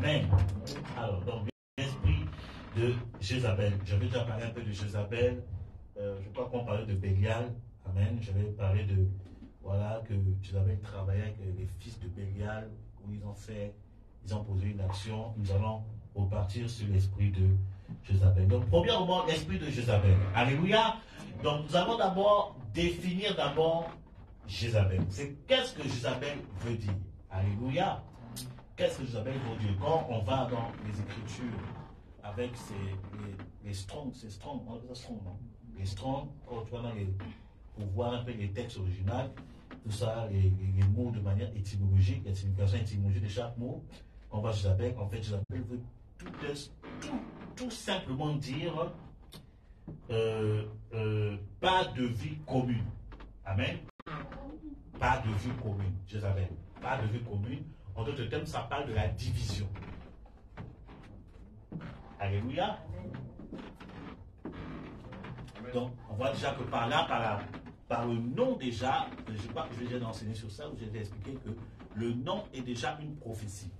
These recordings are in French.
Amen. Alors, donc, l'esprit de Jézabel. J'avais déjà parlé un peu de Jézabel. Je crois qu'on parlait de Bélial. Amen. J'avais parlé de, voilà, que Jézabel travaillait avec les fils de Bélial, où ils ont posé une action. Nous allons repartir sur l'esprit de Jézabel. Donc, premièrement, l'esprit de Jézabel. Alléluia. Donc, nous allons d'abord définir Jézabel. C'est qu'est-ce que Jézabel veut dire? Alléluia. Qu'est-ce que Jézabel veut dire? Quand on va dans les Écritures avec les Strong, c'est Strong, on appelle ça Strong, non? Les Strong, quand tu vas dans pour voir un peu les textes originaux, tout ça, les mots de manière étymologique, la signification étymologique de chaque mot, on va Jézabel. En fait, Jézabel veut tout simplement dire pas de vie commune. Amen. Pas de vie commune, Jézabel. Pas de vie commune. En d'autres termes, ça parle de la division. Alléluia. Donc, on voit déjà que par là, par le nom déjà, je crois que je vais déjà enseigner sur ça, où je vais expliquer que le nom est déjà une prophétie.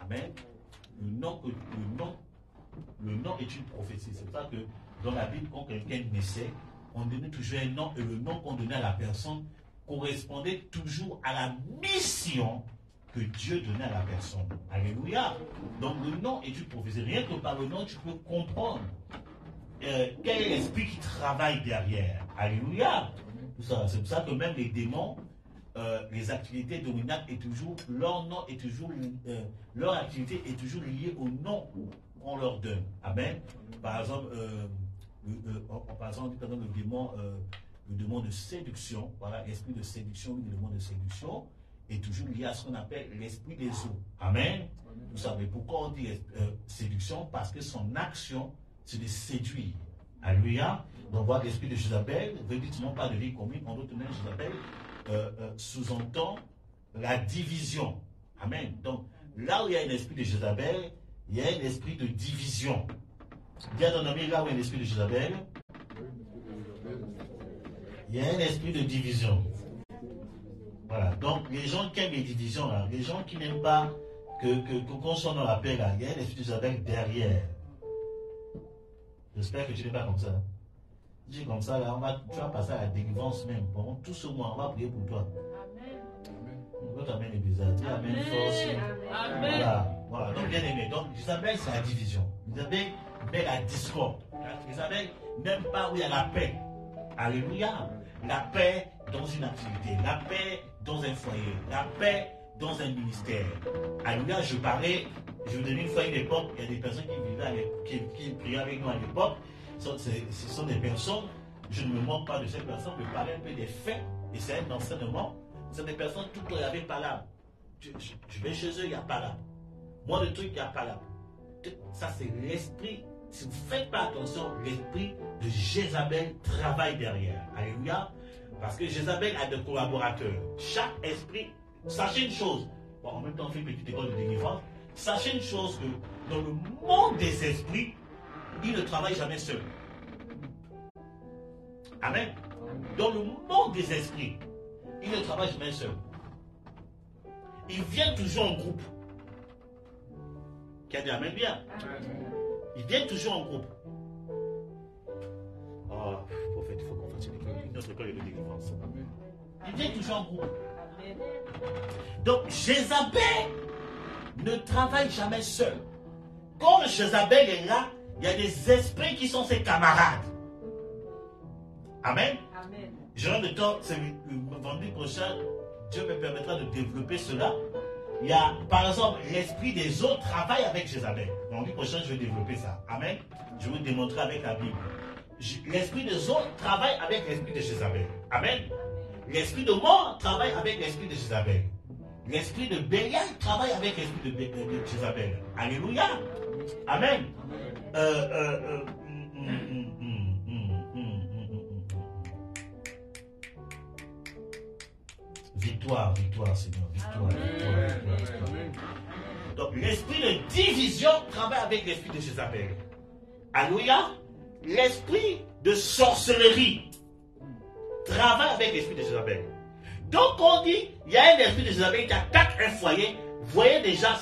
Amen. Le nom est une prophétie. C'est pour ça que dans la Bible, quand quelqu'un naissait, on donnait toujours un nom, et le nom qu'on donnait à la personne correspondait toujours à la mission que Dieu donnait à la personne. Alléluia. Donc le nom est une prophétie. Rien que par le nom, tu peux comprendre quel est l'esprit qui travaille derrière. Alléluia. C'est pour ça que même les démons, les activités dominantes est toujours, leur nom est toujours, leur activité est toujours liée au nom qu'on leur donne. Amen. Par exemple, on dit le démon de séduction, voilà, l'esprit de séduction, le démon de séduction est toujours lié à ce qu'on appelle l'esprit des eaux. Amen. Vous savez pourquoi on dit séduction? Parce que son action, c'est de séduire. Alléluia. Donc, voir l'esprit de Jézabel, veut dire non pas de vie commune, en d'autres termes, Jézabel sous-entend la division. Amen. Donc, là où il y a un esprit de Jézabel, il y a un esprit de division. Dis à ton ami, là où il y a un esprit de Jézabel, il y a un esprit de division. Voilà. Donc, les gens qui aiment les divisions, là, les gens qui n'aiment pas qu'on soit dans la paix, là, il y a un esprit de Jézabel derrière. J'espère que tu n'es pas comme ça. Si tu es comme ça, là, tu vas passer à la délivrance même. Pendant tout ce mois, on va prier pour toi. Amen. Votre amen est bizarre. Dis amen fort. Amen. Voilà. Donc, bien aimé. Donc, Jézabel, c'est la division. Jézabel met la discorde. Jézabel n'aime pas où il y a la paix. Alléluia. La paix dans une activité. La paix dans un foyer. La paix dans un ministère. Alléluia. Je vous donne une fois une époque, il y a des personnes qui priaient avec nous à l'époque. Ce sont des personnes, je ne me moque pas de ces personnes, je parler un peu des faits, et c'est un enseignement. Ce sont des personnes, tout le temps, il y avait pas là. Je vais chez eux, il n'y a pas là. Moi, le truc, il n'y a pas là. Ça, c'est l'esprit. Si vous ne faites pas attention, l'esprit de Jézabel travaille derrière. Alléluia. Parce que Jézabel a des collaborateurs. Chaque esprit, sachez une chose. Bon, en même temps, on fait une petite école de délivrance. Sachez une chose que dans le monde des esprits, il ne travaille jamais seul. Amen. Dans le monde des esprits, il ne travaille jamais seul. Il vient toujours en groupe. Qui a dit amen bien. Il vient toujours en groupe. Oh, prophète, il faut qu'on fasse notre école de délivrance. Il vient toujours en groupe. Donc, Jézabel ne travaille jamais seul. Quand Jézabel est là, il y a des esprits qui sont ses camarades. Amen. Amen. Je rentre de temps, c'est le vendredi prochain, Dieu me permettra de développer cela. Il y a, par exemple, l'esprit des autres travaille avec Jézabel. Vendredi prochain, je vais développer ça. Amen. Je vais vous démontrer avec la Bible. L'esprit des autres travaille avec l'esprit de Jézabel. Amen. L'esprit de mort travaille avec l'esprit de Jézabel. L'esprit de Bélial travaille avec l'esprit de Jézabel. Alléluia. Amen. Victoire, Seigneur. Victoire. Donc, l'esprit de division travaille avec l'esprit de Jézabel. Alléluia. L'esprit de sorcellerie travaille avec l'esprit de Jézabel. Donc, on dit, il y a un esprit de Jézabel qui attaque un foyer, voyez déjà,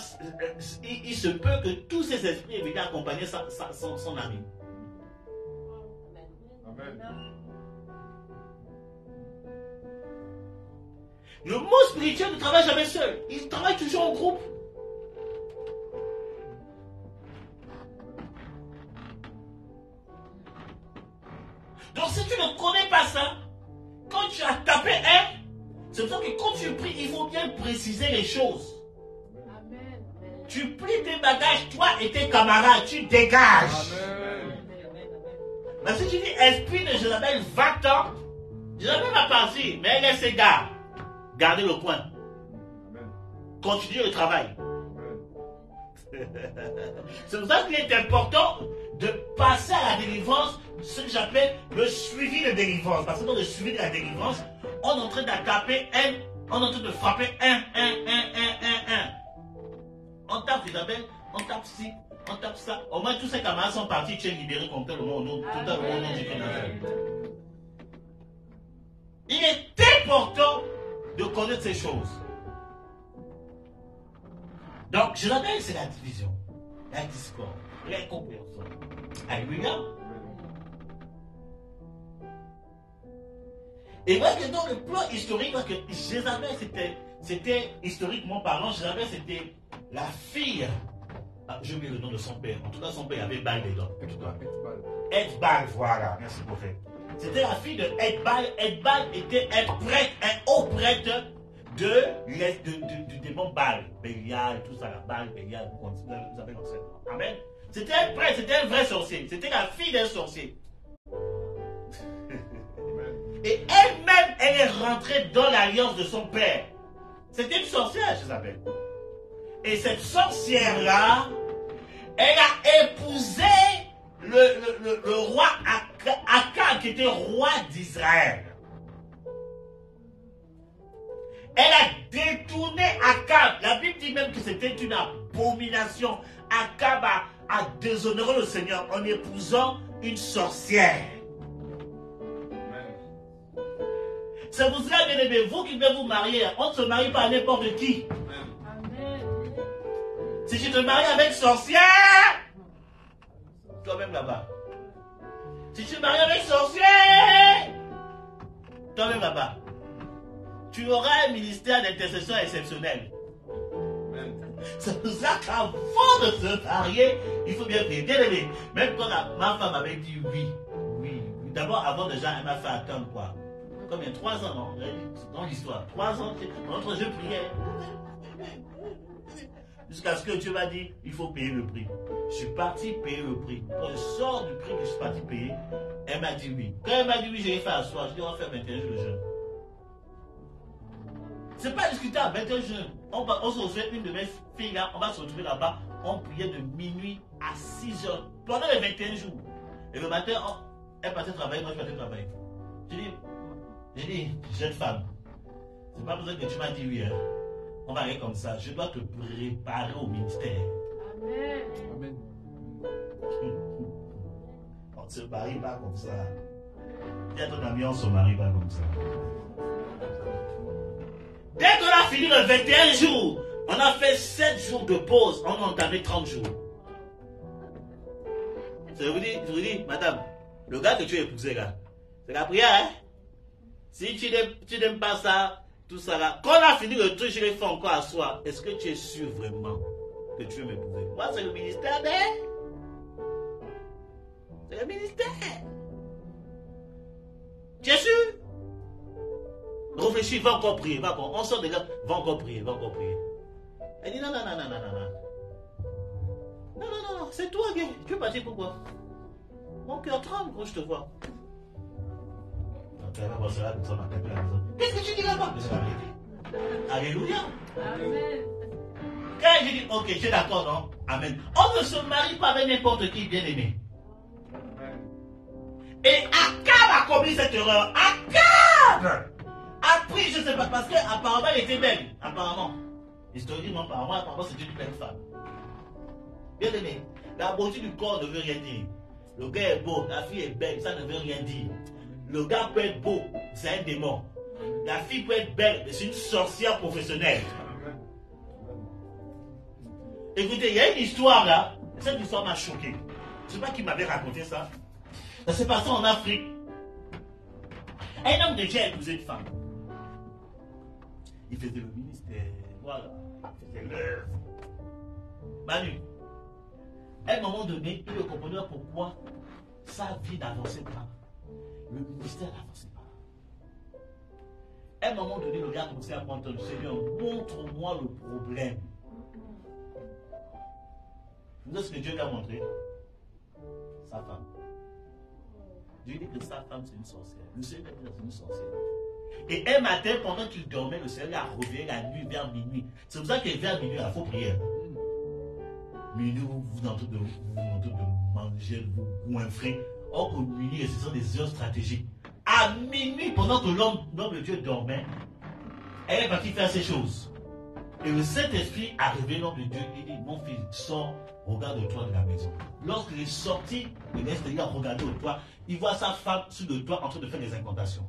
il se peut que tous ces esprits viennent accompagner son ami. Amen. Le monde spirituel ne travaille jamais seul. Il travaille toujours en groupe. Donc si tu ne connais pas ça, quand tu as tapé un, c'est pour ça que quand tu pries, il faut bien préciser les choses. Amen. Tu plies tes bagages, toi et tes camarades, tu dégages. Amen. Mais si tu dis esprit de Jézabel, va-t'en, Jézabel va partir, mais elle laisse ses gars. Gardez le coin. Amen. Continuez le travail. Amen. C'est pour ça qu'il est important de passer à la délivrance, ce que j'appelle le suivi de délivrance. Parce que dans le suivi de la délivrance, on est en train d'attraper un, on est en train de frapper un. On tape Isabelle, on tape ci, on tape ça. Au moins tous ces camarades sont partis, tu es libéré comme tel le monde, tout à l'heure au nom du Christ. Il est important de connaître ces choses. Donc, je l'appelle, c'est la division, la discorde, l'incompréhension. Alléluia. Et voilà que dans le plan historique, parce que Jézabel, c'était historiquement parlant, Jézabel, c'était la fille. Ah, je mets le nom de son père. En tout cas, son père avait Baal dedans. Edbal, voilà, merci prophète. C'était la fille de Edbal. Edbal était un prêtre, un haut prêtre du démon Baal. Bélial, tout ça, la Baal, Bélial, vous avez l'enseignement. Amen. C'était un prêtre, c'était un vrai sorcier. C'était la fille d'un sorcier. Et elle-même, elle est rentrée dans l'alliance de son père. C'était une sorcière, Jézabel. Et cette sorcière-là, elle a épousé le roi Akab, qui était roi d'Israël. Elle a détourné Akab. La Bible dit même que c'était une abomination. Akab a déshonoré le Seigneur en épousant une sorcière. C'est pour cela, bien aimé, vous qui devez vous marier, on ne se marie pas à n'importe qui. Amen. Si tu te maries avec sorcière, toi-même là-bas. Si tu te maries avec sorcière, toi-même là-bas. Tu auras un ministère d'intercession exceptionnel. C'est pour ça qu'avant de se marier, il faut bien prier. Bien aimé, même quand ma femme avait dit oui. D'abord, avant déjà, elle m'a fait attendre quoi? Combien? 3 ans, non? Dans l'histoire. 3 ans, entre je priais. Jusqu'à ce que Dieu m'a dit, il faut payer le prix. Je suis parti payer le prix. Quand je sors du prix que je suis parti payer, elle m'a dit oui. Quand elle m'a dit oui, j'ai fait asseoir. Je dis, on va faire 21 jours de jeûne. C'est pas discutable, 21 jours. On se retrouvait, une de mes filles là, on va se retrouver là-bas. On priait de minuit à 6 heures pendant les 21 jours. Et le matin, elle partait travailler, moi je partais travailler. J'ai dit, jeune femme, c'est pas besoin que tu m'as dit oui. Hein. On va aller comme ça. Je dois te préparer au ministère. Amen. On ne se marie pas comme ça. Dis à ton ami, on ne se marie pas comme ça. Dès qu'on a fini le 21 jours, on a fait 7 jours de pause. On a entamé 30 jours. Je vous dis, madame, le gars que tu as épousé là, c'est la prière, hein? Si tu n'aimes pas ça, tout ça là, quand on a fini le truc, je l'ai fait encore à soi. Est-ce que tu es sûr vraiment que tu veux m'épouser? Moi, c'est le ministère, c'est le ministère. Tu es sûr? Réfléchis, va encore prier, va encore. On sort de là, va encore prier. Elle dit non, c'est toi, gars. Tu veux partir pourquoi? Mon cœur tremble quand je te vois. Qu'est-ce que tu dis là-bas? C'est la vérité. Alléluia. Amen. Quand j'ai dit, ok, tu es d'accord, non? Amen. On ne se marie pas avec n'importe qui, bien aimé. Et Akab a commis cette erreur. Akab a pris, je ne sais pas, parce qu'apparemment elle était belle. Apparemment. Historiquement, apparemment c'était une belle femme. Bien aimé. La beauté du corps ne veut rien dire. Le gars est beau, la fille est belle, ça ne veut rien dire. Le gars peut être beau, c'est un démon. La fille peut être belle, mais c'est une sorcière professionnelle. Écoutez, il y a une histoire là. Cette histoire m'a choqué. Je ne sais pas qui m'avait raconté ça. Ça s'est passé en Afrique. Un homme de Dieu a épousé une femme. Il faisait le ministère. Voilà. Il faisait l'œuvre. Manu, à un moment donné, il ne comprenait pas pourquoi sa vie n'avançait pas. Le ministère n'avançait pas. À un moment donné, le gars a commencé à prendre le Seigneur, montre-moi le problème. Vous savez ce que Dieu lui a montré? Sa femme. Dieu dit que sa femme c'est une sorcière. Le Seigneur dit que c'est une sorcière. Et un matin, pendant qu'il dormait, le Seigneur a réveillé la nuit vers minuit. C'est pour ça que vers minuit, il faut prier. Minuit, vous êtes en train de manger, vous goinfrez. Or que minuit, ce sont des heures stratégiques. À minuit, pendant que l'homme de Dieu dormait, elle est partie faire ces choses. Et le Saint-Esprit a réveillé l'homme de Dieu et dit, mon fils, sors, regarde le toit de la maison. Lorsqu'il est sorti de l'extérieur, regarder au toit, il voit sa femme sur le toit en train de faire des incantations.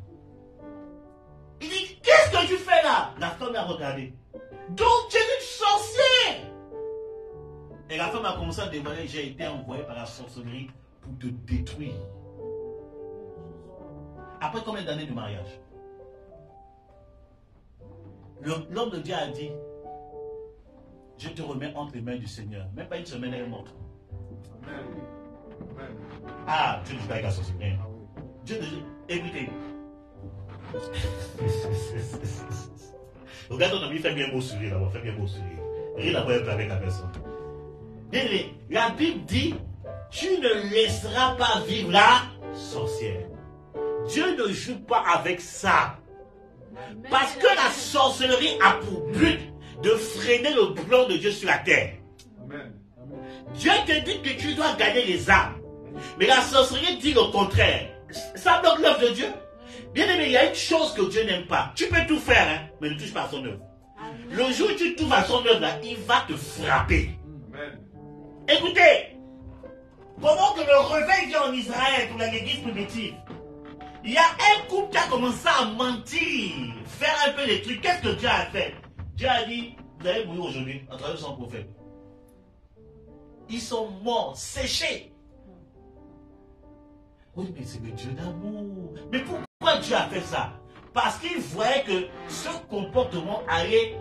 Il dit, qu'est-ce que tu fais là? La femme l'a regardé. Donc tu es une sorcière. Et la femme a commencé à dévoiler, j'ai été envoyé par la sorcellerie pour te détruire. Après combien d'années de mariage? L'homme de Dieu a dit, je te remets entre les mains du Seigneur. Même pas une semaine, elle est morte. Amen. Ah, Dieu ne joue pas avec la sorcellerie. Dieu ne joue. Écoutez. Regarde ton ami, fais bien beau sourire d'abord. Fais bien beau sourire. Ris d'abord avec la personne. Bien-aimé, la Bible dit, tu ne laisseras pas vivre la sorcière. Dieu ne joue pas avec ça. Parce que la sorcellerie a pour but de freiner le plan de Dieu sur la terre. Amen. Dieu te dit que tu dois gagner les âmes. Mais la sorcellerie dit le contraire. Ça bloque l'œuvre de Dieu. Bien aimé, il y a une chose que Dieu n'aime pas. Tu peux tout faire, hein, mais ne touche pas à son œuvre. Le jour où tu touches à son œuvre, là, il va te frapper. Amen. Écoutez, pendant que le réveil vient en Israël pour l'église primitive, il y a un couple qui a commencé à mentir, faire un peu des trucs. Qu'est-ce que Dieu a fait? Dieu a dit, vous allez mourir aujourd'hui à travers son prophète. Ils sont morts, séchés. Oui, mais c'est le Dieu d'amour. Mais pourquoi Dieu a fait ça? Parce qu'il voyait que ce comportement allait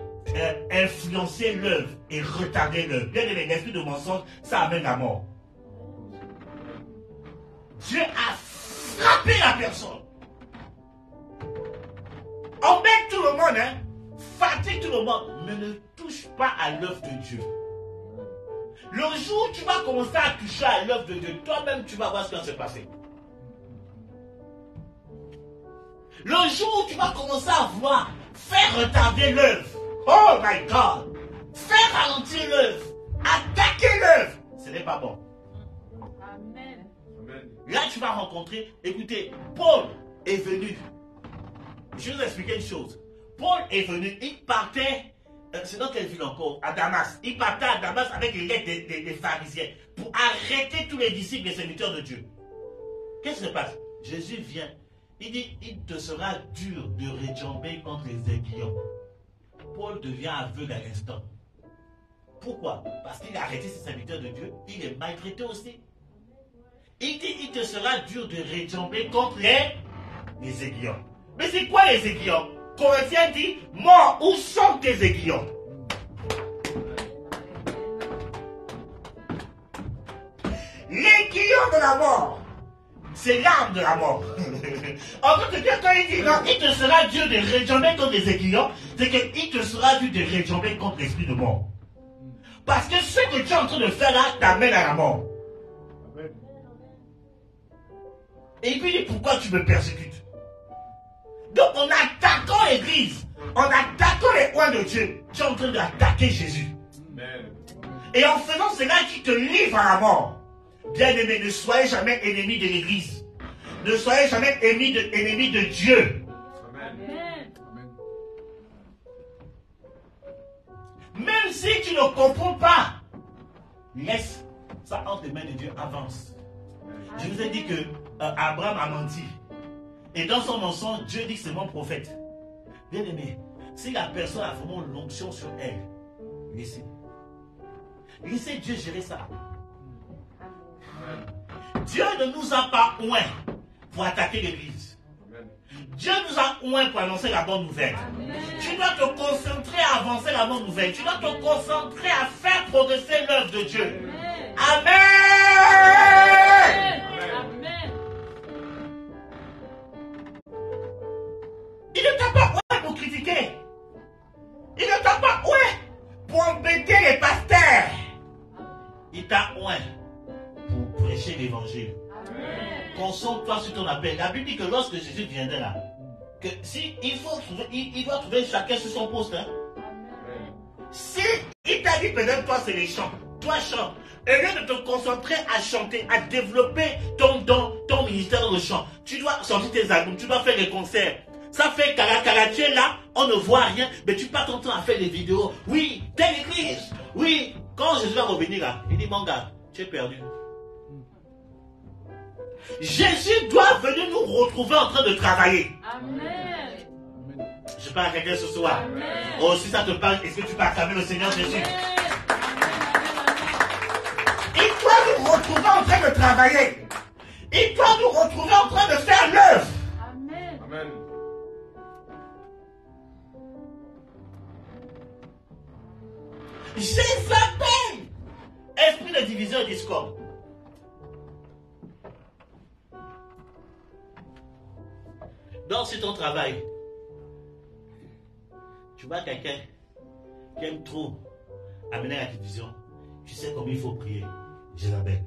influencer l'œuvre et retarder l'œuvre. Bien aimé, l'esprit de mensonge, ça amène la mort. Dieu a frappé la personne. Embête tout le monde, hein? Fatigue tout le monde, mais ne touche pas à l'œuvre de Dieu. Le jour où tu vas commencer à toucher à l'œuvre de Dieu, toi-même tu vas voir ce qui va se passer. Le jour où tu vas commencer à voir faire retarder l'œuvre, oh my God, faire ralentir l'œuvre, attaquer l'œuvre, ce n'est pas bon. Amen. Amen. Là tu vas rencontrer, écoutez, Paul est venu. Je vais vous expliquer une chose. Paul est venu, il partait, c'est dans quelle ville encore? À Damas. Il partait à Damas avec les lettres des pharisiens pour arrêter tous les disciples et serviteurs de Dieu. Qu'est-ce qui se passe? Jésus vient. Il dit, il te sera dur de réjamber contre les aiguillons. Paul devient aveugle à l'instant. Pourquoi? Parce qu'il a arrêté ses serviteurs de Dieu. Il est maltraité aussi. Il dit, il te sera dur de réjamber contre les aiguillons. Mais c'est quoi les aiguillons? Corinthiens dit, mort, où sont tes aiguillons? L'aiguillon de la mort, c'est l'arme de la mort. En fait, quand il dit, non, il te sera dur de réjamber contre les aiguillons, c'est qu'il te sera dur de réjamber contre l'esprit de mort. Parce que ce que tu es en train de faire là t'amène à la mort. Et puis il dit, pourquoi tu me persécutes? Donc en attaquant l'église, en attaquant les rois de Dieu, tu es en train d'attaquer Jésus. Amen. Et en faisant cela, tu te livres à la mort. Bien-aimé, ne soyez jamais ennemis de l'église. Ne soyez jamais ennemis de Dieu. Amen. Amen. Même si tu ne comprends pas, laisse ça entre les mains de Dieu, avance. Je vous ai dit que Abraham a menti. Et dans son mensonge, Dieu dit que c'est mon prophète. Bien aimé, si la personne a vraiment l'onction sur elle, laissez. Laissez Dieu gérer ça. Dieu ne nous a pas oint pour attaquer l'église. Dieu nous a oint pour annoncer la bonne nouvelle. Amen. Tu dois te concentrer à avancer la bonne nouvelle. Tu dois te concentrer à faire progresser l'œuvre de Dieu. Amen. Amen. Amen. Il ne t'a pas oint pour critiquer. Il ne t'a pas oint pour embêter les pasteurs. Il t'a oint pour prêcher l'évangile. Amen. Concentre-toi sur ton appel. La Bible dit que lorsque Jésus viendra là, que si il doit trouver chacun sur son poste. Hein. Amen. Si il t'a dit peut-être toi c'est les chants, toi chante. Au lieu de te concentrer à chanter, à développer ton don, ton ministère dans le chant, tu dois sortir tes albums, tu dois faire des concerts. Ça fait cara, tu es là, on ne voit rien, mais tu passes ton temps à faire des vidéos. Oui, telle église. Oui, quand Jésus va revenir là, il dit mon gars, tu es perdu. Jésus doit venir nous retrouver en train de travailler. Amen. Je parle à quelqu'un ce soir. Amen. Oh, si ça te parle, est-ce que tu peux acclamer le Seigneur Jésus? Il doit nous retrouver en train de travailler. Il doit nous retrouver en train de faire l'œuvre. Amen. Amen. Jézabel, esprit de division et discorde. Donc, sur ton travail, tu vois quelqu'un qui aime trop amener la division. Tu sais comment il faut prier. Jézabel.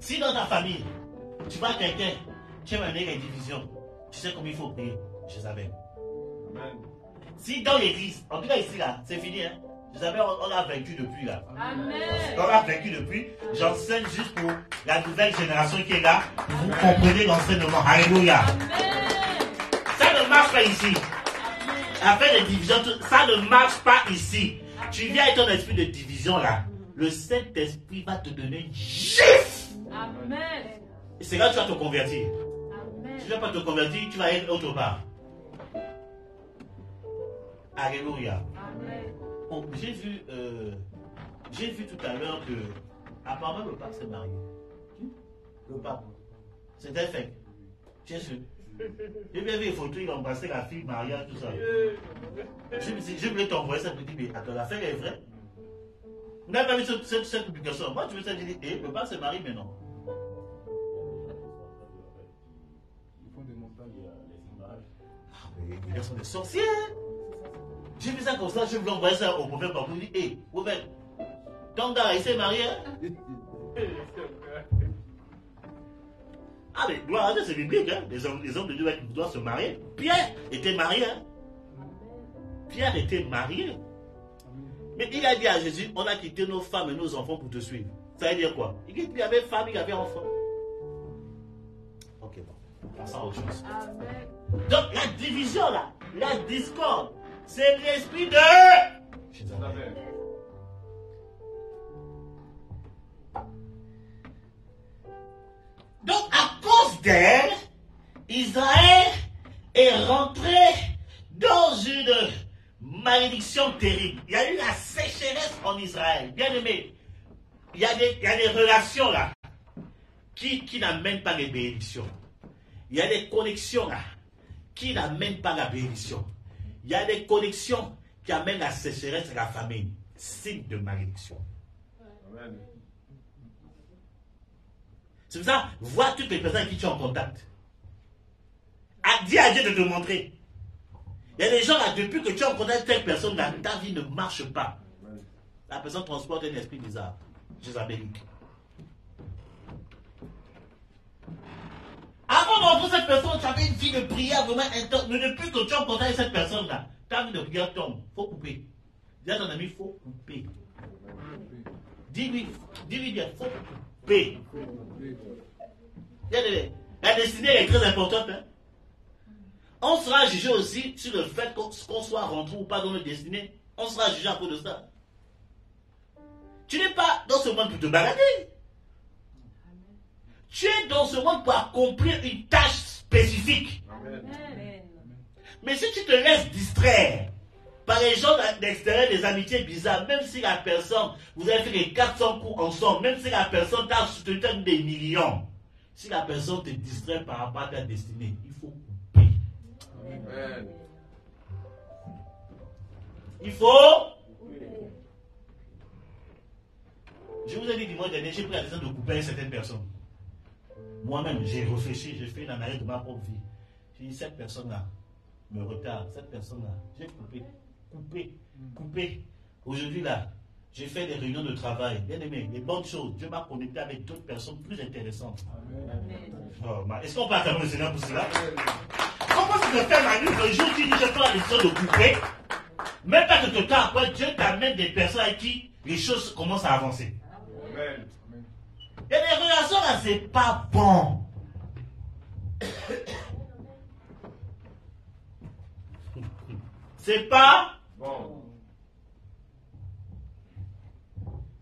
Si dans ta famille, tu vois quelqu'un qui aime amener la division, tu sais comment il faut prier. Jézabel. Amen. Si dans l'église, en tout cas ici là, c'est fini, hein. Jézabel, on a vaincu depuis là. Amen. On a vaincu depuis. J'enseigne juste pour la nouvelle génération qui est là. Vous comprenez l'enseignement. Alléluia. Amen. Ça ne marche pas ici. Affaire de division, ça ne marche pas ici. Tu viens avec ton esprit de division là. Le Saint-Esprit va te donner une gifle. Amen. Et c'est là que tu vas te convertir. Amen. Si tu ne vas pas te convertir, tu vas être autre part. Alléluia. Amen. Oh, j'ai vu tout à l'heure que apparemment le pape s'est marié. Le pape. C'était fait. Tu es sûr? J'ai bien vu les photos, il a embrassé la fille, mariage, tout ça. Je voulais t'envoyer ça, je me dis, mais attends, l'affaire est vraie. Vous n'avez pas vu cette publication. Moi, je me suis dit, le pape s'est marié maintenant. Ils font des montages, les images. Ah, mais les gars sont des sorciers. J'ai vu ça comme ça, je voulais envoyer ça au prophète Papou. Il dit, hé, prophète, ton gars, il s'est marié. Ah, mais gloire à Dieu, c'est biblique, hein. Les hommes de Dieu doivent se marier. Pierre était marié, hein. Pierre était marié. Mais il a dit à Jésus, on a quitté nos femmes et nos enfants pour te suivre. Ça veut dire quoi? Il dit qu'il avait femme, il avait enfant. Ok, bon, passons à autre chose. Amen. Donc, la division là, la discorde, c'est l'esprit de Jézabel. Amen. Donc, à cause d'elle, Israël est rentré dans une malédiction terrible. Il y a eu la sécheresse en Israël. Bien aimé, il y a des relations là qui n'amènent pas les bénédictions. Il y a des connexions là qui n'amènent pas la bénédiction. Il y a des connexions qui amènent la sécheresse et la famine. Signe de malédiction. Amen. C'est pour ça, vois toutes les personnes avec qui tu es en contact. Dis à Dieu de te montrer. Il y a des gens là, depuis que tu es en contact avec telle personne, là, ta vie ne marche pas. La personne transporte un esprit bizarre, jézabélique. Avant d'entrer cette personne, tu avais une vie de prière vraiment intense. Mais depuis que tu es en contact avec cette personne-là, ta vie de prière tombe. Il faut couper. Dis à ton ami, il faut couper. Dis-lui, il faut couper. La destinée est très importante. Hein? On sera jugé aussi sur le fait qu'on soit rentré ou pas dans notre destinée. On sera jugé à cause de ça. Tu n'es pas dans ce monde pour te balader. Tu es dans ce monde pour accomplir une tâche spécifique. Amen. Amen. Mais si tu te laisses distraire par les gens d'extérieur, des amitiés bizarres, même si la personne, vous avez fait les 400 coups ensemble, même si la personne t'a soutenu des millions, si la personne te distrait par rapport à ta destinée, il faut couper. Amen. Il faut. Je vous ai dit dimanche dernier, j'ai pris la décision de couper avec certaines personnes. Moi-même, j'ai réfléchi, j'ai fait une analyse de ma propre vie. J'ai dit, cette personne-là me retarde, cette personne-là, j'ai coupé. Aujourd'hui, là, j'ai fait des réunions de travail, bien aimé, des bonnes choses. Dieu m'a connecté avec d'autres personnes plus intéressantes. Oh, est-ce qu'on peut acclamer le Seigneur pour cela? Comment tu te fais la nuit, le jour où tu dis, je prends la décision de couper, même pas quelque temps après, Dieu t'amène des personnes avec qui les choses commencent à avancer. Amen. Et les relations là, c'est pas bon. C'est pas Bon.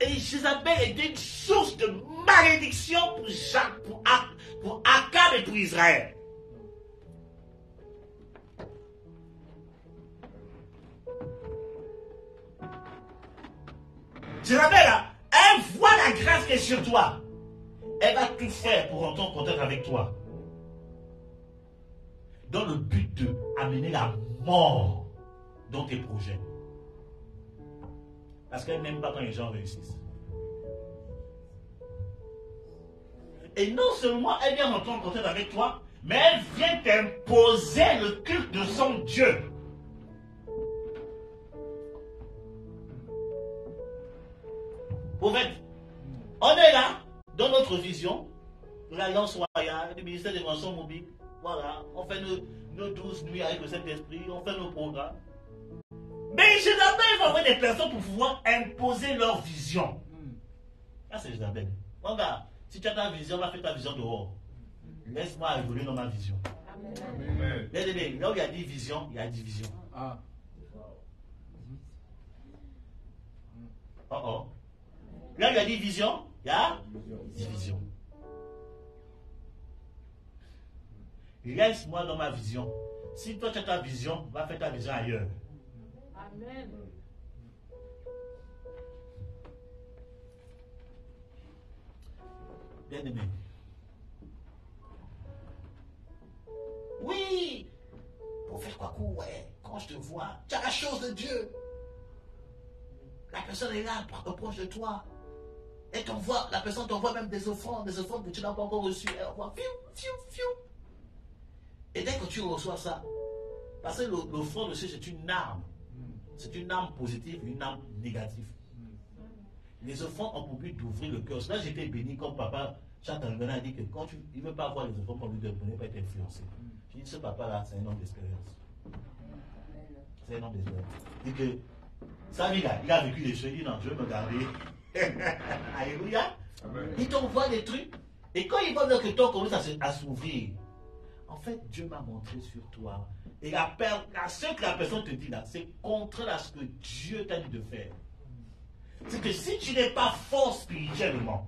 Et Jézabel était une source de malédiction pour Akab et pour Israël. Jézabel, là, elle voit la grâce qui est sur toi. Elle va tout faire pour rentrer en contact avec toi. Dans le but de amener la mort dans tes projets. Parce qu'elle n'aime pas quand les gens réussissent. Et non seulement elle vient rentrer en contact avec toi, mais elle vient t'imposer le culte de son Dieu. Prophète, on est là, dans notre vision, de l'Alliance royale, du ministère des Inventions mobiles. Voilà, on fait nos 12 nuits avec le Saint-Esprit, on fait nos programmes. Mais Jézabel va avoir des personnes pour pouvoir imposer leur vision. Ça, c'est Jézabel. Regarde, si tu as ta vision, va faire ta vision dehors. Laisse-moi évoluer dans ma vision. Amen. Là où il y a division, il y a division. Ah. Oh. Là où il y a division, il y a division. Laisse-moi dans ma vision. Si toi tu as ta vision, va faire ta vision ailleurs. Amen. Bien aimé. Oui. Pour faire quoi, ouais. Quand je te vois, tu as la chose de Dieu. La personne est là, proche de toi. Et la personne t'envoie même des offrandes que tu n'as pas encore reçues. Elle envoie fiou. Et dès que tu reçois ça, parce que l'offrande aussi, c'est une arme. C'est une arme positive, une arme négative. Les offrandes ont pour but d'ouvrir le cœur. Là, j'étais béni comme papa Chantal a dit que quand il ne veut pas voir les offrandes pour lui de ne pas être influencé. Je dis, ce papa-là, c'est un homme d'expérience. C'est un homme d'expérience. Il dit que sa vie là, il a vécu des choses. Il dit non, je vais me garder. Alléluia. Il t'envoie des trucs. Et quand il voit que ton commence à s'ouvrir, en fait, Dieu m'a montré sur toi. Et ce que la personne te dit là, c'est contraire à ce que Dieu t'a dit de faire. C'est que si tu n'es pas fort spirituellement,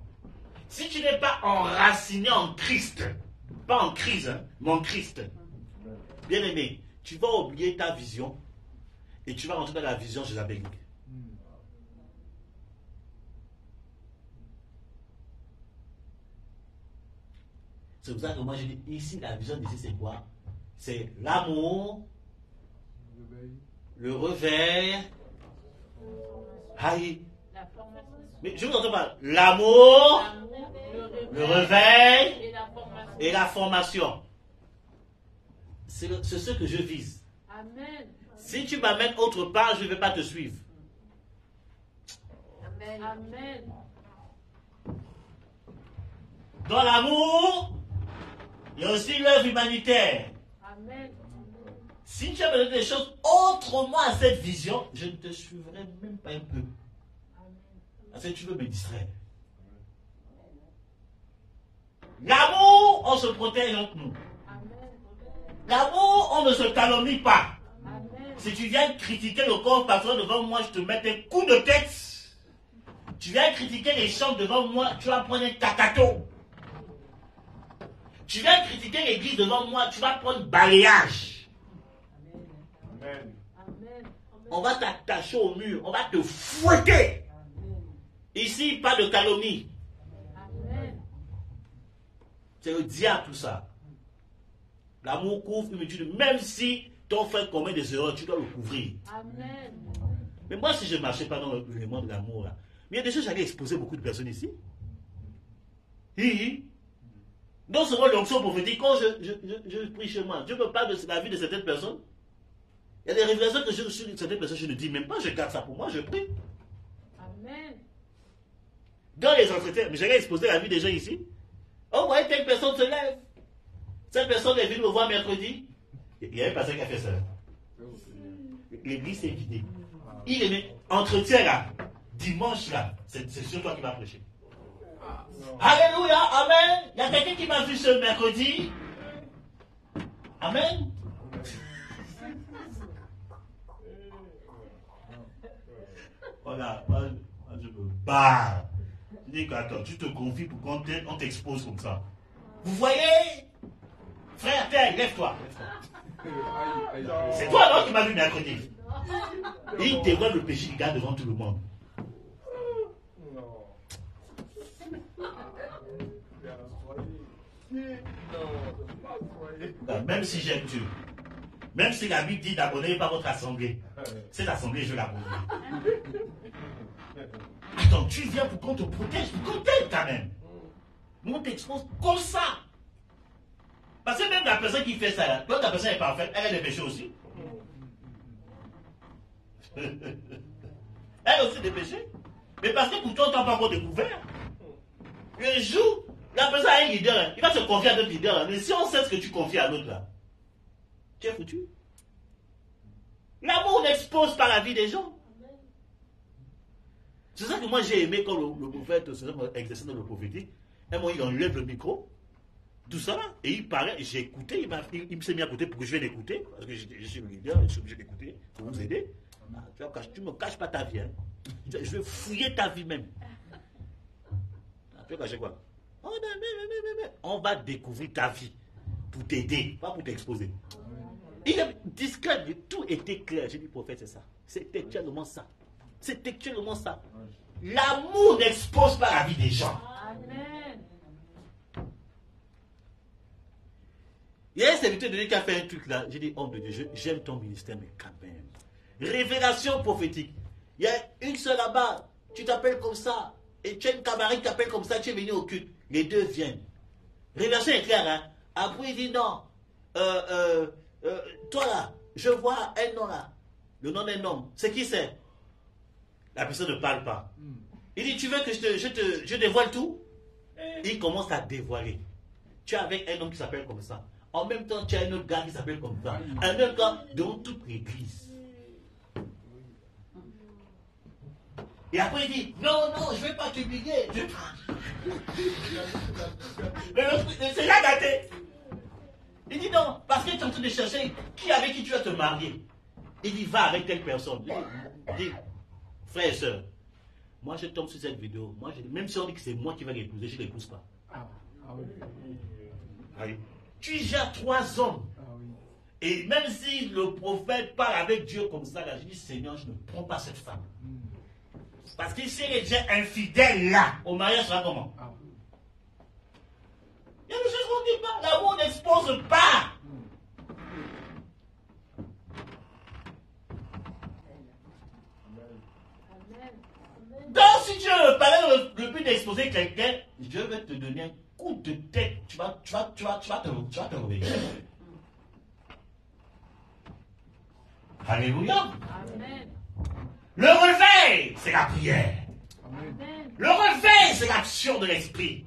si tu n'es pas enraciné en Christ, pas en crise, hein, mais en Christ, bien aimé, tu vas oublier ta vision et tu vas rentrer dans la vision jézabélique. C'est pour ça que moi je dis ici, la vision d'ici c'est quoi? C'est l'amour, le réveil, aïe. Mais je vous entends pas. L'amour, le réveil et la formation. C'est ce que je vise. Amen. Si tu m'amènes autre part, je ne vais pas te suivre. Amen. Amen. Dans l'amour, il y a aussi l'œuvre humanitaire. Amen. Si tu as besoin des choses autrement à cette vision, je ne te suivrai même pas un peu. Parce que tu veux me distraire. L'amour, on se protège entre nous. L'amour, on ne se calomnie pas. Amen. Si tu viens critiquer le corps patron devant moi, je te mets un coup de tête. Tu viens critiquer les chambres devant moi, tu vas prendre un cacato. Tu viens critiquer l'église devant moi, tu vas prendre balayage. Amen. Amen. On va t'attacher au mur. On va te fouetter. Ici, pas de calomnie. Amen. C'est le diable tout ça. L'amour couvre une multitude. Même si ton frère commet des erreurs, tu dois le couvrir. Amen. Mais moi, si je ne marchais pas dans le monde de l'amour, là, mais il y a des choses, j'allais exposer beaucoup de personnes ici. Non seulement l'onction prophétique, quand je prie chez moi, Dieu me parle de la vie de certaines personnes. Il y a des révélations que je reçois de certaines personnes, je ne dis même pas, je garde ça pour moi, je prie. Amen. Dans les entretiens, mais j'allais exposer la vie des gens ici. Oh, voyez, telle personne se lève. Cette personne est venue me voir mercredi. Il y a une personne qui a fait ça. L'église s'est vidée. Il est venu, entretien là, dimanche là, c'est sur toi qui va prêcher. Alléluia, amen. Il y a quelqu'un qui m'a vu ce mercredi. Amen. Voilà, moi, je me barre. Je dis attends, tu te confies pour qu'on t'expose comme ça. Vous voyez? Frère, terre, lève-toi. C'est toi alors qui m'as vu mercredi. Et il dévoile le péché du gars devant tout le monde. Même si j'aime Dieu, même si la Bible dit d'abonner par votre assemblée, cette assemblée, je l'abonne. Attends, tu viens pour qu'on te protège, pour qu'on t'aide quand même. Nous, on t'expose comme ça. Parce que même la personne qui fait ça, quand la personne est parfaite, elle a des péchés aussi. Elle a aussi des péchés. Mais parce que pour toi, on t'a pas encore découvert. Un jour, la personne a un leader, il va se confier à d'autres leaders. Mais si on sait ce que tu confies à l'autre là, tu es foutu. L'amour n'expose pas la vie des gens. C'est ça que moi j'ai aimé quand le prophète exerçait dans le prophétique. Et moi, il enlève le micro, tout ça là, et il parlait, j'ai écouté, il s'est mis à côté pour que je vienne écouter, parce que je suis le leader, je suis obligé d'écouter pour vous aider. Tu ne me caches pas ta vie, hein. Je vais fouiller ta vie même. Tu vas cacher quoi? Oh, mais. On va découvrir ta vie pour t'aider, pas pour t'exposer. Il est discret, tout était clair. J'ai dit, prophète, c'est ça. C'est actuellement ça. C'est actuellement ça. L'amour n'expose pas la vie des gens. Amen. Il y a un serviteur de Dieu qui a fait un truc là. J'ai dit, homme de Dieu, j'aime ton ministère, mais quand même. Révélation prophétique. Il y a une seule là-bas. Tu t'appelles comme ça. Et tu as une camarade qui t'appelle comme ça. Tu es venu au culte. Les deux viennent. Révélation est claire, hein. Après, il dit non. Toi là, je vois un nom là. Le nom d'un homme. C'est qui c'est? La personne ne parle pas. Il dit, tu veux que je dévoile tout? Il commence à dévoiler. Tu es avec un homme qui s'appelle comme ça. En même temps, tu as un autre gars qui s'appelle comme ça. Un autre gars dans toute l'église. Et après, il dit, non, je ne vais pas t'humilier. C'est là gâté. Il dit non, parce que tu es en train de chercher avec qui tu vas te marier. Il dit, va avec telle personne. Il dit, frère et soeur, moi je tombe sur cette vidéo. Moi, même si on dit que c'est moi qui vais l'épouser, je ne l'épouse pas. Oui. Tu gères 3 hommes. Et même si le prophète parle avec Dieu comme ça, là, je dis, Seigneur, je ne prends pas cette femme. Parce que si elle est déjà infidèle là, au mariage sera comment? Il y a des choses qu'on ne dit pas. L'amour n'expose pas. Donc si Dieu parlait le but d'exposer quelqu'un, Dieu va te donner un coup de tête. Tu vas te réveiller. Alléluia. Amen. Le réveil, c'est la prière. Amen. Le réveil, c'est l'action de l'esprit.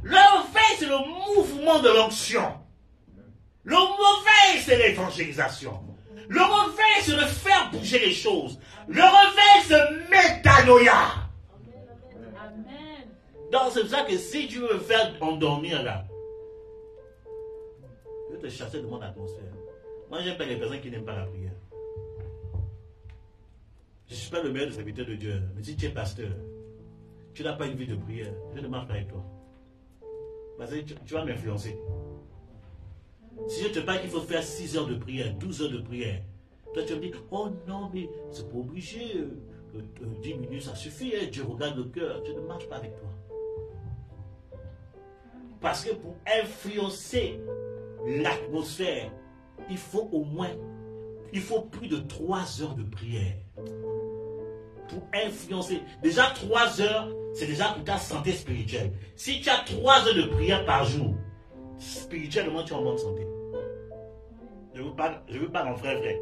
Le réveil, c'est le mouvement de l'onction. Le réveil, c'est l'évangélisation. Le réveil, c'est de faire bouger les choses. Le réveil, c'est métanoïa. Amen. Donc c'est pour ça que si tu veux me faire endormir là, je vais te chasser de mon atmosphère. Moi, j'aime pas les personnes qui n'aiment pas la prière. Je ne suis pas le meilleur des serviteurs de Dieu. Mais si tu es pasteur, tu n'as pas une vie de prière, je ne marche pas avec toi. Parce que tu vas m'influencer. Si je te parle qu'il faut faire 6 heures de prière, 12 heures de prière, Toi, tu me dis, oh non, mais c'est pas obligé. 10 minutes, ça suffit. Hein, Dieu regarde le cœur. Dieu ne marche pas avec toi. Parce que pour influencer l'atmosphère, il faut plus de 3 heures de prière. Pour influencer. Déjà 3 heures, c'est déjà pour ta santé spirituelle. Si tu as 3 heures de prière par jour, spirituellement, tu es en bonne santé. Je veux pas en vrai.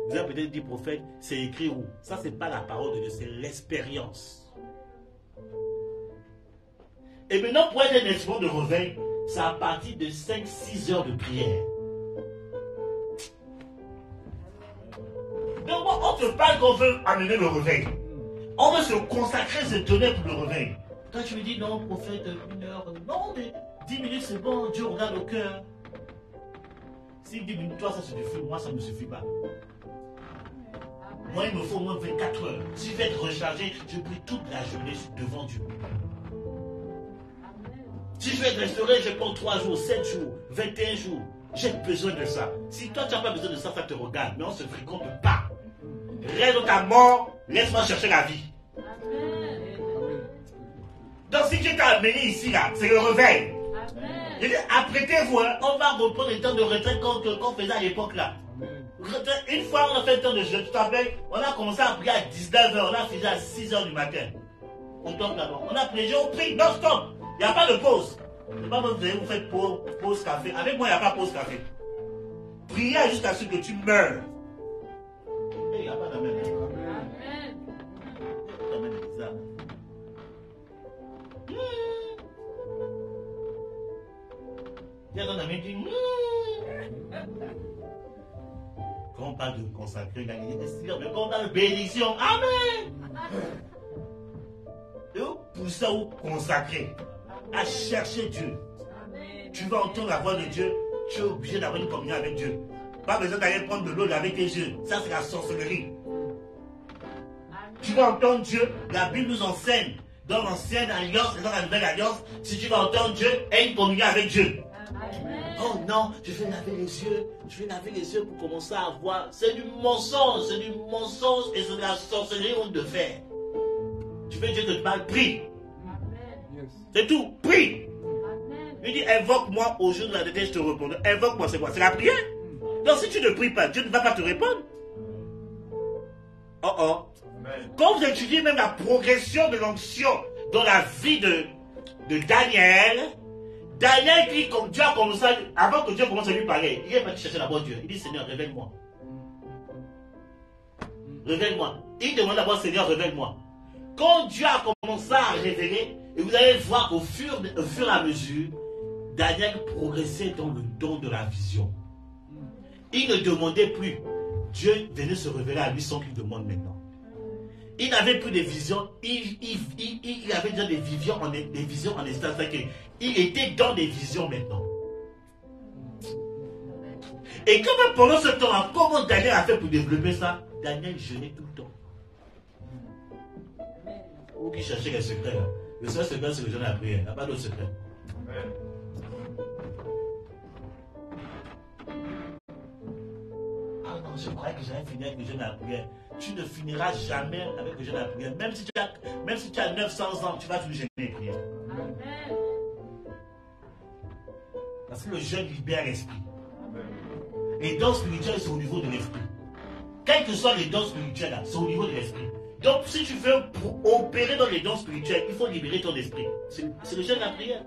Vous avez peut-être dit, prophète, c'est écrit où? Ça, c'est pas la parole de Dieu, c'est l'expérience. Et maintenant, pour être un instrument de réveil, c'est à partir de 5-6 heures de prière. Donc, on te parle qu'on veut amener le réveil. On veut se consacrer, se donner pour le réveil. Toi, tu me dis, non, prophète, 1 heure. Non, mais 10 minutes, c'est bon, Dieu regarde au cœur. Si 10 minutes, toi, ça suffit, moi, ça ne me suffit pas. Moi, il me faut au moins 24 heures. Si je vais être rechargé, je prie toute la journée devant Dieu. Si je vais être restauré, je prends 3 jours, 7 jours, 21 jours. J'ai besoin de ça. Si toi, tu n'as pas besoin de ça, ça te regarde. Mais on ne se fréquente pas. Reste ta mort, laisse-moi chercher la vie. Donc, si Dieu t'a amené ici, là, c'est le réveil. Apprêtez-vous, hein, on va reprendre le temps de retraite qu'on faisait à l'époque, là. Une fois, on a fait le temps de jeûne, tu t'appelles, on a commencé à prier à 19h, on a fini à 6h du matin. On tombe là-bas. On a prié, on prie, non-stop. Il n'y a pas de pause. C'est pas vous faites pause café. Avec moi, il n'y a pas pause café. Priez jusqu'à ce que tu meurs. Il n'y a pas d'amen. Amen. Amen, bizarre. Il y a un ami qui dit quand on parle de consacrer, mais quand on parle de bénédiction, amen. Et pour ça, vous consacrer, à chercher Dieu. Tu vas entendre la voix de Dieu, tu es obligé d'avoir une communion avec Dieu. Pas besoin d'aller prendre de l'eau avec tes yeux. Ça, c'est la sorcellerie. Tu vas entendre Dieu, la Bible nous enseigne. Dans l'ancienne alliance et dans la nouvelle alliance, si tu vas entendre Dieu, aie une communion avec Dieu. Oh non, je vais laver les yeux. Je vais laver les yeux pour commencer à voir. C'est du mensonge et c'est de la sorcellerie honte de faire. Tu veux Dieu te parle, prie. C'est tout, prie. Il dit, invoque-moi au jour de la détente, je te répondrai. Invoque-moi, c'est quoi? C'est la prière. Donc si tu ne pries pas, Dieu ne va pas te répondre. Quand vous étudiez même la progression de l'onction dans la vie de Daniel, Daniel dit comme Dieu a commencé, avant que Dieu commence à lui parler, il est parti chercher d'abord Dieu. Il dit, Seigneur, révèle-moi. Révèle-moi. Il demande d'abord, Seigneur, révèle-moi. Quand Dieu a commencé à révéler, et vous allez voir qu'au fur et à mesure, Daniel progressait dans le don de la vision. Il ne demandait plus. Dieu venait se révéler à lui sans qu'il demande maintenant. Il n'avait plus de visions. Il avait déjà des visions en instant. Il était dans des visions maintenant. Et quand même pendant ce temps, comment Daniel a fait pour développer ça? Daniel jeûnait tout le temps. Ou qui cherchait les secrets. Là. Le seul secret, c'est le jeûne à la prière. Il n'y a pas d'autre secret. Ah non, je croyais que j'allais finir avec le jeûne à la prière. Tu ne finiras jamais avec le jeûne à la prière. Même si tu as 900 ans, tu vas toujours jeûner et prier. Amen. Parce que le jeûne libère l'esprit. Les dons spirituels sont au niveau de l'esprit. Quels que soient les dons spirituels, c'est au niveau de l'esprit. Donc, si tu veux opérer dans les dons spirituels, il faut libérer ton esprit. C'est le jeûne à la prière.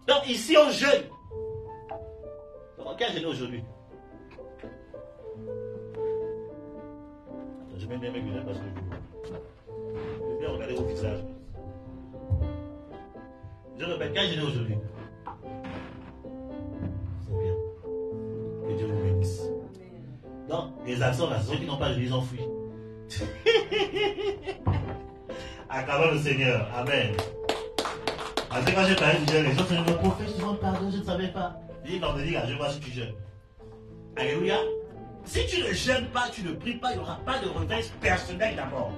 Donc, ici, on jeûne. Donc, quel jeûne aujourd'hui? Je vais bien mes lunettes parce que je vais bien regarder vos visages. Je répète, quel jeûne aujourd'hui? C'est bien. Que Dieu vous bénisse. Donc, les absents, là, ceux qui n'ont pas de ils ont fui. Acclamons le Seigneur. Amen. Parce que quand j'ai parlé du jeûne, les gens se disent, prophète, je demande pardon, je ne savais pas. Je dis, quand on dit, je vois si tu jeûnes. Alléluia. Si tu ne jeûnes pas, tu ne pries pas, il n'y aura pas de réveil personnel d'abord.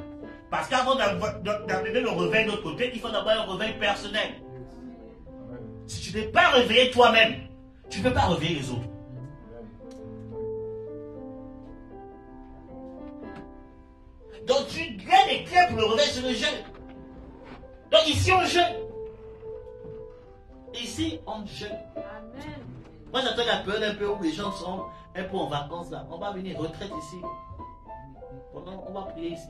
Parce qu'avant d'amener le réveil de l'autre côté, il faut d'abord un réveil personnel. Si tu n'es pas réveillé toi-même, tu ne peux pas réveiller les autres. Donc tu gagnes des clés pour le réveil sur le jeûne. Donc ici on jeûne. Ici on jeûne. Amen. Moi j'attends la période un peu où les gens sont un peu en vacances là. On va venir retraite ici. Pendant on va prier ici.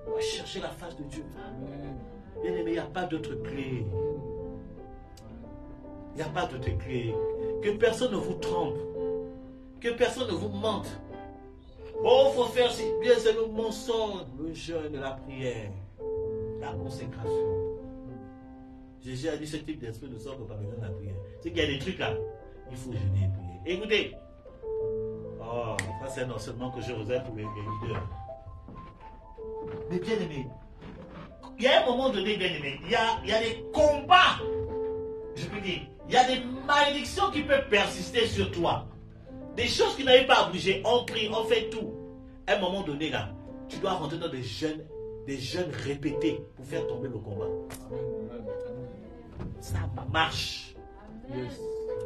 On va chercher la face de Dieu. Bien aimé, il n'y a pas d'autre clé. Il n'y a pas d'autre clé. Que personne ne vous trompe. Que personne ne vous mente. Oh, il faut faire si bien, c'est le mensonge, le jeûne, la prière, la consécration. Jésus a dit ce type d'esprit ne sort que par exemple la prière. C'est qu'il y a des trucs là, il faut jeûner et prier. Écoutez, oh, ça c'est un enseignement que je réserve pour les leaders. Mais bien aimé, il y a un moment donné, bien aimé, il y a des combats, je peux dire, il y a des malédictions qui peuvent persister sur toi. Des choses qui n'arrivent pas à bouger, on prie, on fait tout. À un moment donné, là, tu dois rentrer dans des jeûnes répétés pour faire tomber le combat. Ça marche. Amen.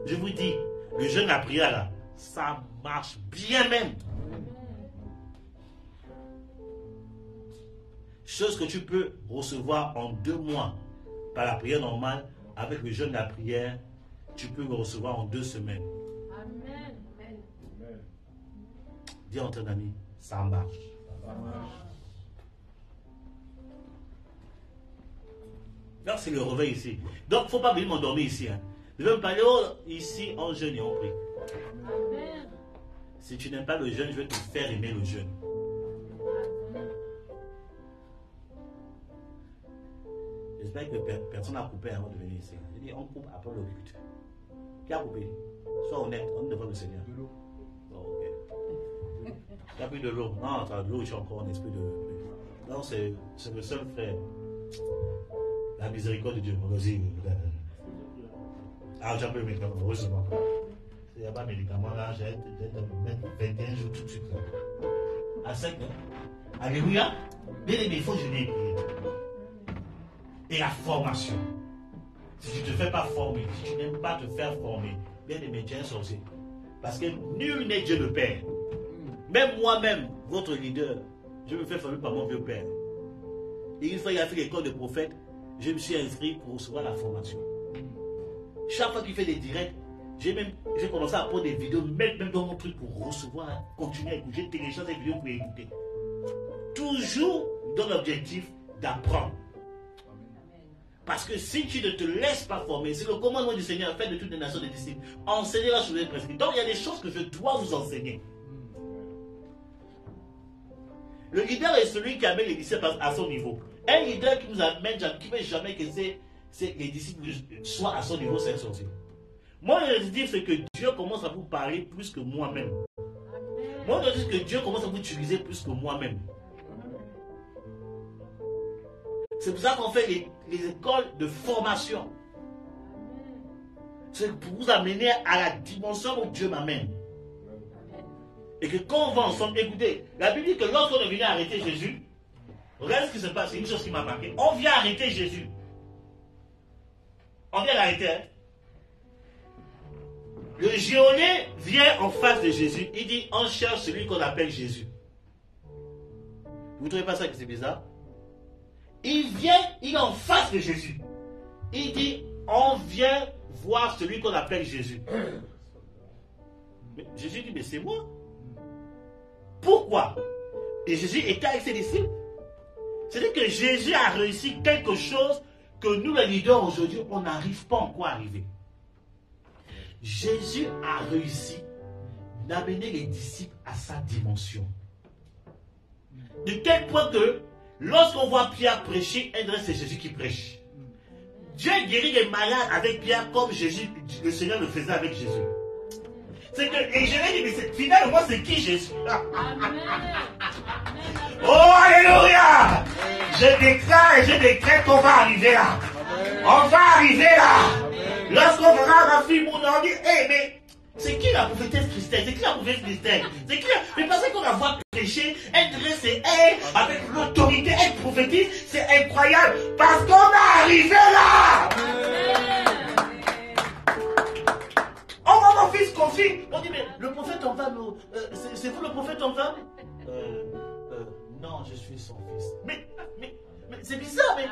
Je vous dis, le jeûne à prière, là, ça marche bien même. Chose que tu peux recevoir en 2 mois par la prière normale, avec le jeûne à prière, tu peux le recevoir en 2 semaines. Amen. Dis à ton ami, ça marche. Là, c'est le réveil ici. Donc, il ne faut pas venir m'endormir ici. Hein. Je vais me parler ici en jeûne et en prie. Amen. Si tu n'aimes pas le jeûne, je vais te faire aimer le jeûne. J'espère que personne n'a coupé avant de venir ici. Je dis, on coupe après le culte. Qui a coupé? Sois honnête, on devant le Seigneur. De l'eau. Oh, ok. Tu n'as plus de l'eau. Non, tu as de l'eau, tu as encore un esprit de... Non, c'est le seul frère. La miséricorde de Dieu. Vas-y. Ah, j'ai un peu de médicaments, heureusement. S'il n'y a pas de médicaments, là, j'ai mettre 21 jours tout de suite. Là. À 5, hein? Alléluia. Bien aimé, il faut jeûner et prier. Et la formation. Si tu ne te fais pas former, si tu n'aimes pas te faire former, bien aimé, tu es un sorcier. Parce que nul n'est Dieu le Père. Même moi-même, votre leader, je me fais former par mon vieux père. Et une fois il a fait l'école de prophète, je me suis inscrit pour recevoir la formation. Chaque fois qu'il fait des directs, j'ai commencé à prendre des vidéos, mettre même dans mon truc pour recevoir, continuer à écouter. J'ai téléchargé des vidéos pour écouter. Toujours dans l'objectif d'apprendre. Parce que si tu ne te laisses pas former, c'est le commandement du Seigneur, fait de toutes les nations des disciples. Enseignez-la sur les prescrits. Donc il y a des choses que je dois vous enseigner. Le leader est celui qui amène les disciples à son niveau. Un leader qui nous amène, qui ne veut jamais que les disciples soient à son niveau, c'est un sorcier. Moi, je dis c'est que Dieu commence à vous parler plus que moi-même. Moi, je dis que Dieu commence à vous utiliser plus que moi-même. C'est pour ça qu'on fait les écoles de formation. C'est pour vous amener à la dimension où Dieu m'amène. Et que quand on va ensemble, écoutez, la Bible dit que lorsqu'on est venu arrêter Jésus, regarde ce qui se passe, c'est une chose qui m'a marqué. On vient arrêter Jésus. On vient l'arrêter. Hein? Le geôlier vient en face de Jésus. Il dit, on cherche celui qu'on appelle Jésus. Vous ne trouvez pas ça que c'est bizarre? Il vient, il est en face de Jésus. Il dit, on vient voir celui qu'on appelle Jésus. Mais Jésus dit, mais c'est moi. Pourquoi? Et Jésus était avec ses disciples. C'est-à-dire que Jésus a réussi quelque chose que nous, les leaders, aujourd'hui, on n'arrive pas encore à arriver. Jésus a réussi d'amener les disciples à sa dimension. De tel point que, lorsqu'on voit Pierre prêcher, c'est Jésus qui prêche. Dieu guérit les malades avec Pierre comme Jésus, le Seigneur le faisait avec Jésus. C'est que, et je l'ai dit, mais finalement, c'est qui Jésus? Amen. Oh, alléluia! Je décrète qu'on va arriver là. On va arriver là. Lorsqu'on verra la fille, on dit, hey, mais c'est qui la prophétesse Christelle? C'est qui la prophétesse Christelle? C'est qui la... Mais parce qu'on la voit prêcher, elle dresse elle, avec l'autorité, elle prophétise, c'est incroyable. Parce qu'on va arriver là. confie. On dit, mais le prophète en femme, c'est vous le prophète en femme? Non, je suis son fils. Mais c'est bizarre, mais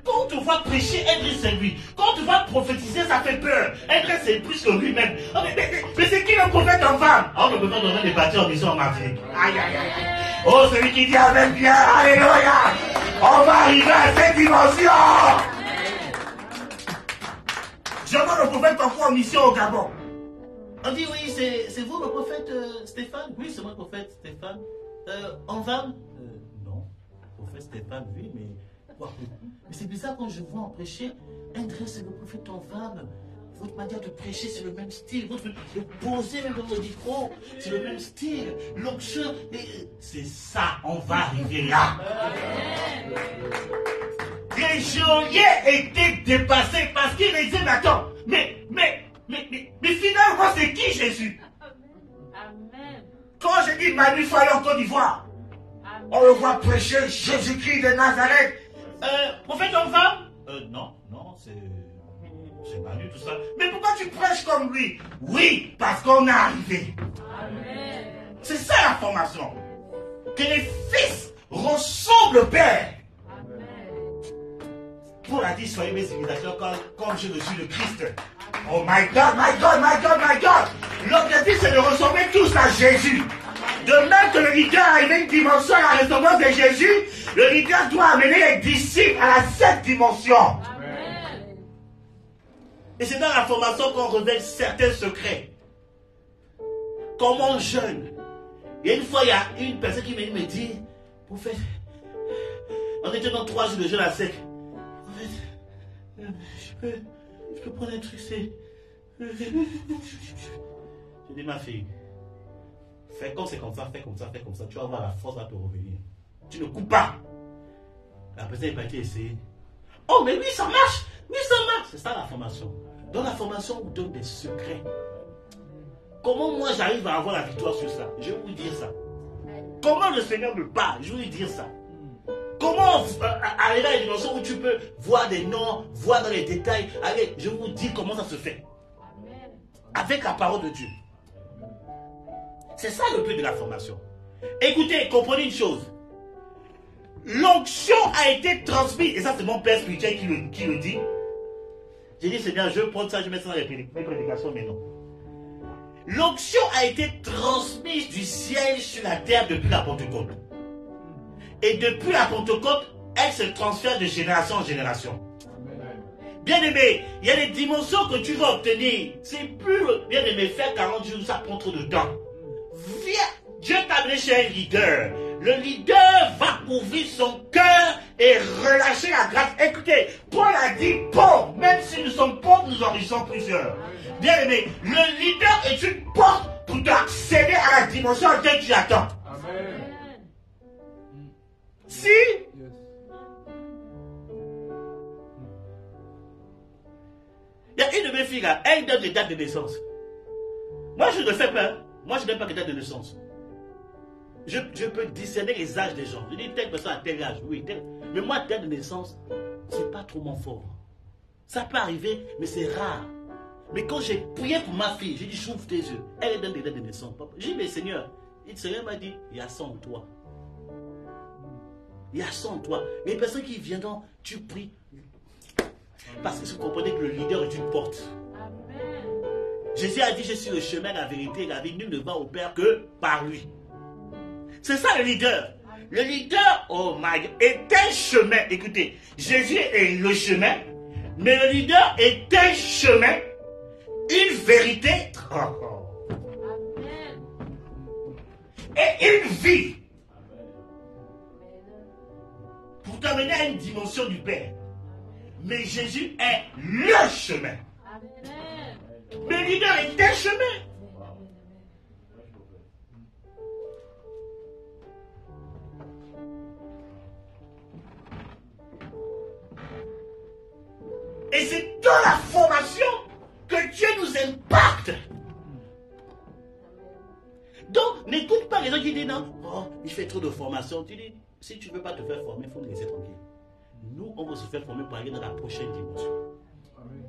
quand on te voit prêcher, être c'est lui. Quand on te voit prophétiser, ça fait peur. Être c'est plus que lui-même. Oh, mais c'est qui le prophète en femme? Oh, le prophète en femme est parti en mission en Martinique. Aïe, aïe, aïe. Oh, celui qui dit avec bien, alléluia. On va arriver à cette dimension. J'envoie le prophète parfois en mission au Gabon. On dit, oui, c'est vous le prophète Stéphane? Oui, c'est moi le prophète Stéphane. En femme? Non. Le prophète Stéphane, oui, mais quoi? Mais c'est bizarre quand je vois en prêcher, André, c'est le prophète en femme. Votre manière de prêcher, c'est le même style. Votre manière de poser même dans le micro, c'est le même style. L'onction, c'est ça, on va arriver là. Les geôliers étaient dépassés parce qu'ils disaient, mais attends, mais finalement, c'est qui Jésus? Amen. Quand j'ai dit Manu Fallait en Côte d'Ivoire, on le voit prêcher Jésus-Christ de Nazareth. Prophète en femme? Non, c'est Manu, tout ça. Mais pourquoi tu prêches comme lui? Oui, parce qu'on est arrivé. Amen. C'est ça la formation. Que les fils ressemblent au Père. Paul a dit, soyez mes imitateurs comme je le suis le Christ. Oh my God, my God, my God, my God. L'objectif, c'est de ressembler tous à Jésus. De même que le leader a une dimension à la ressemblance de Jésus, le leader doit amener les disciples à cette dimension. Amen. Et c'est dans la formation qu'on révèle certains secrets. Comme on jeûne. Et une fois, il y a une personne qui me dit, prophète, on était dans 3 jours de jeûne à sec. Je peux prendre un truc, c'est... Je dis, ma fille, fais comme c'est comme ça, fais comme ça, fais comme ça. Tu vas voir, la force va te revenir. Tu ne coupes pas. La personne est partie essayer. Oh, mais oui, ça marche. Oui, ça marche. C'est ça la formation. Dans la formation, on donne des secrets. Comment moi j'arrive à avoir la victoire sur ça? Je vais vous dire ça. Comment le Seigneur me parle? Je vais vous dire ça. Comment arriver à une dimension où tu peux voir des noms, voir dans les détails. Allez, je vous dis comment ça se fait. Amen. Avec la parole de Dieu. C'est ça le but de la formation. Écoutez, comprenez une chose. L'onction a été transmise. Et ça, c'est mon père spirituel qui le dit. J'ai dit, Seigneur, je vais prendre ça, je vais mettre ça dans mes prédications, mais non. L'onction a été transmise du ciel sur la terre depuis la Pentecôte. Et depuis la Pentecôte, elle se transfère de génération en génération. Bien aimé, il y a des dimensions que tu vas obtenir. C'est plus, bien aimé, faire 40 jours, ça prend trop de temps. Viens, Dieu t'a amené chez un leader. Le leader va ouvrir son cœur et relâcher la grâce. Écoutez, Paul a dit pauvre, même si nous sommes pauvres, nous enrichissons plusieurs. Bien aimé, le leader est une porte pour t'accéder à la dimension à laquelle tu attends. Amen. Si Yes. il y a une de mes filles là, elle donne les dates de naissance. Moi je ne fais pas. Moi je ne donne pas les dates de naissance. Je peux discerner les âges des gens. Je dis telle personne à tel âge, oui, tel. Mais moi, date de naissance, c'est pas trop mon fort. Ça peut arriver, mais c'est rare. Mais quand j'ai prié pour ma fille, j'ai dit j'ouvre tes yeux. Elle donne des dates de naissance. J'ai dit mais Seigneur, le Seigneur m'a dit, il y a ça en toi. Il y a ça en toi. Les personnes qui viendront, tu pries. Parce que vous comprenez que le leader est une porte. Amen. Jésus a dit, je suis le chemin, la vérité et la vie. Nul ne va au Père que par lui. C'est ça le leader. Le leader, oh my God, est un chemin. Écoutez, Jésus est le chemin, mais le leader est un chemin, une vérité Amen. et une vie. Pour t'amener à une dimension du Père. Mais Jésus est le chemin. Amen. Mais le leader est un chemin. Et c'est dans la formation que Dieu nous impacte. Donc, n'écoute pas les gens qui disent non, oh, il fait trop de formation. Tu dis, si tu ne veux pas te faire former, il faut nous laisser tranquille. Nous, on veut se faire former pour aller dans la prochaine dimension. Amen.